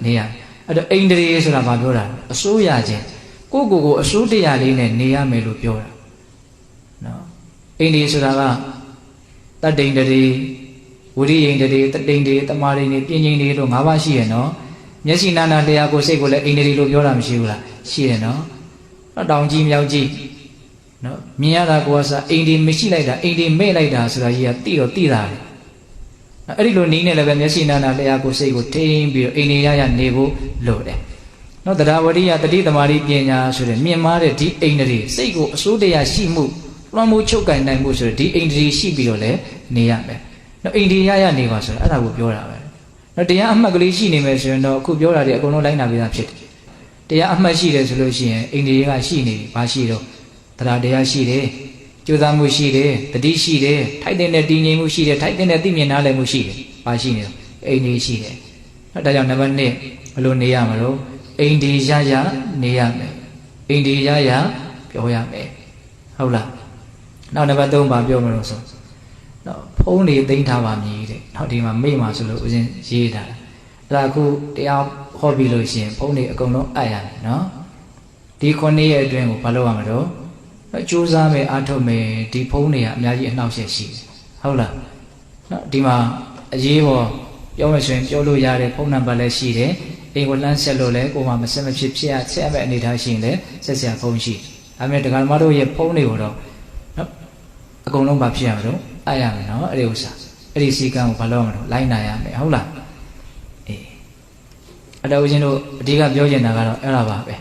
နေရအဲ့တော့အိန္ဒြေဆိုတာဘာပြောတာအစိုးရခြင်းကိုအစိုးတရားလေးနဲ့နေရမယ်လို့ပြောတာနော်အိန္ဒြေဆိုတာကတတ္တိန်တရေဝိရိယိန်တရေတတ္တိန်တရေတမာရိန်တွေပြင်းငိန်တွေလို့၅ပါးရှိရနော်မျက်စိနာနာလျာကိုစိတ်ကိုလည်းအိန္ဒြေလို့ပြောတာမရှိဘူးလားရှိရနော်တောင်ကြီးမြောက်ကြီးနော်မြင်ရတာကိုယ်ကစားအိန္ဒြေမရှိလိုက်တာအိန္ဒြေမဲ့လိုက်တာဆိုတာကြီးကတိတော့တိတာတယ်အဲ့ဒီလိုနီးနေလည်းပဲမျက်စိနာနာလျာကိုစိတ်ကိုထိန်းပြီးတော့အိန္ဒြေရနေဖို့လိုတယ်နော်တရားဝရိယတတိသမารိပညာဆိုတဲ့မြင်မာတဲ့ဒီအိန္ဒြေစိတ်ကိုအစိုးတရားရှိမှုလွှမ်းမိုးချုပ်ကင်နိုင်မှုဆိုတော့ဒီအိန္ဒြေရှိပြီးတော့လည်းနေရမယ်နော်အိန္ဒြေရနေပါဆိုတော့အဲ့ဒါကိုပြောတာပဲနော်တရားအမှတ်ကလေးရှိနေမယ်ဆိုရင်တော့အခုပြောတာတွေအကုန်လုံးလိုက်နာပြီးသားဖြစ်တယ်တရားအမှတ်ရှိတယ်ဆိုလို့ရှိရင်အိန္ဒြေကရှိနေပြီဘာရှိတော့တရားရှိတယ်ကြိုးစားမှုရှိတယ်တတိရှိတယ်ထိုက်တဲ့တည်ငြိမ်မှုရှိတယ်ထိုက်တဲ့သိမြင်နားလည်မှုရှိတယ်ဘာရှိနေတော့အိန္ဒြေရှိတယ်နော်ဒါကြောင့်နံပါတ်1ဘယ်လိုနေရမလို့အိန္ဒြေရနေရမယ်အိန္ဒြေရပြောရမယ်ဟုတ်လားနောက်နံပါတ်3ဘာပြောမလို့ဆိုနော်ဖုံးနေသိမ်းထားပါမည်တဲ့နောက်ဒီမှာမိတ်မှာဆိုလို့ဦးဇင်းရေးထားတာအဲ့ဒါအခုတရားဟောပြီးလို့ရှိရင်ဖုံးနေအကုန်လုံးအပ်ရမယ်နော်ဒီ9 ရက်အတွင်းကိုဘာလုပ်ရမလို့ကြိုးစားမယ်အားထုတ်မယ်ဒီဖုံးနေကအများကြီးအနှောက်အယှက်ရှိတယ်ဟုတ်လားနော်ဒီမှာအရေးပေါ်ပြောမယ်ဆိုရင်ပြောလို့ရတဲ့ဖုံးနံပါတ်လည်းရှိတယ်အိမ်ကိုလှမ်းဆက်လို့လည်းကိုယ်မှမဆက်မဖြစ်ဖြစ်ရဆက်မဲ့အနေထားရှိရင်လည်းဆက်ဆက်ဖုံးရှိဒါပေမဲ့ဒကာမတို့ရဲ့ဖုံးတွေကိုတော့နော်အကုန်လုံးဘာဖြစ်ရမလို့အားရမယ်နော်အဲ့ဒီဥစ္စာအဲ့ဒီစီကံကိုဘာလုပ်ရမလို့လိုက်နိုင်ရမယ်ဟုတ်လားအေးအဲ့တော့ဦးဇင်းတို့အဓိကပြောချင်တာကတော့အဲ့ဒါပါပဲ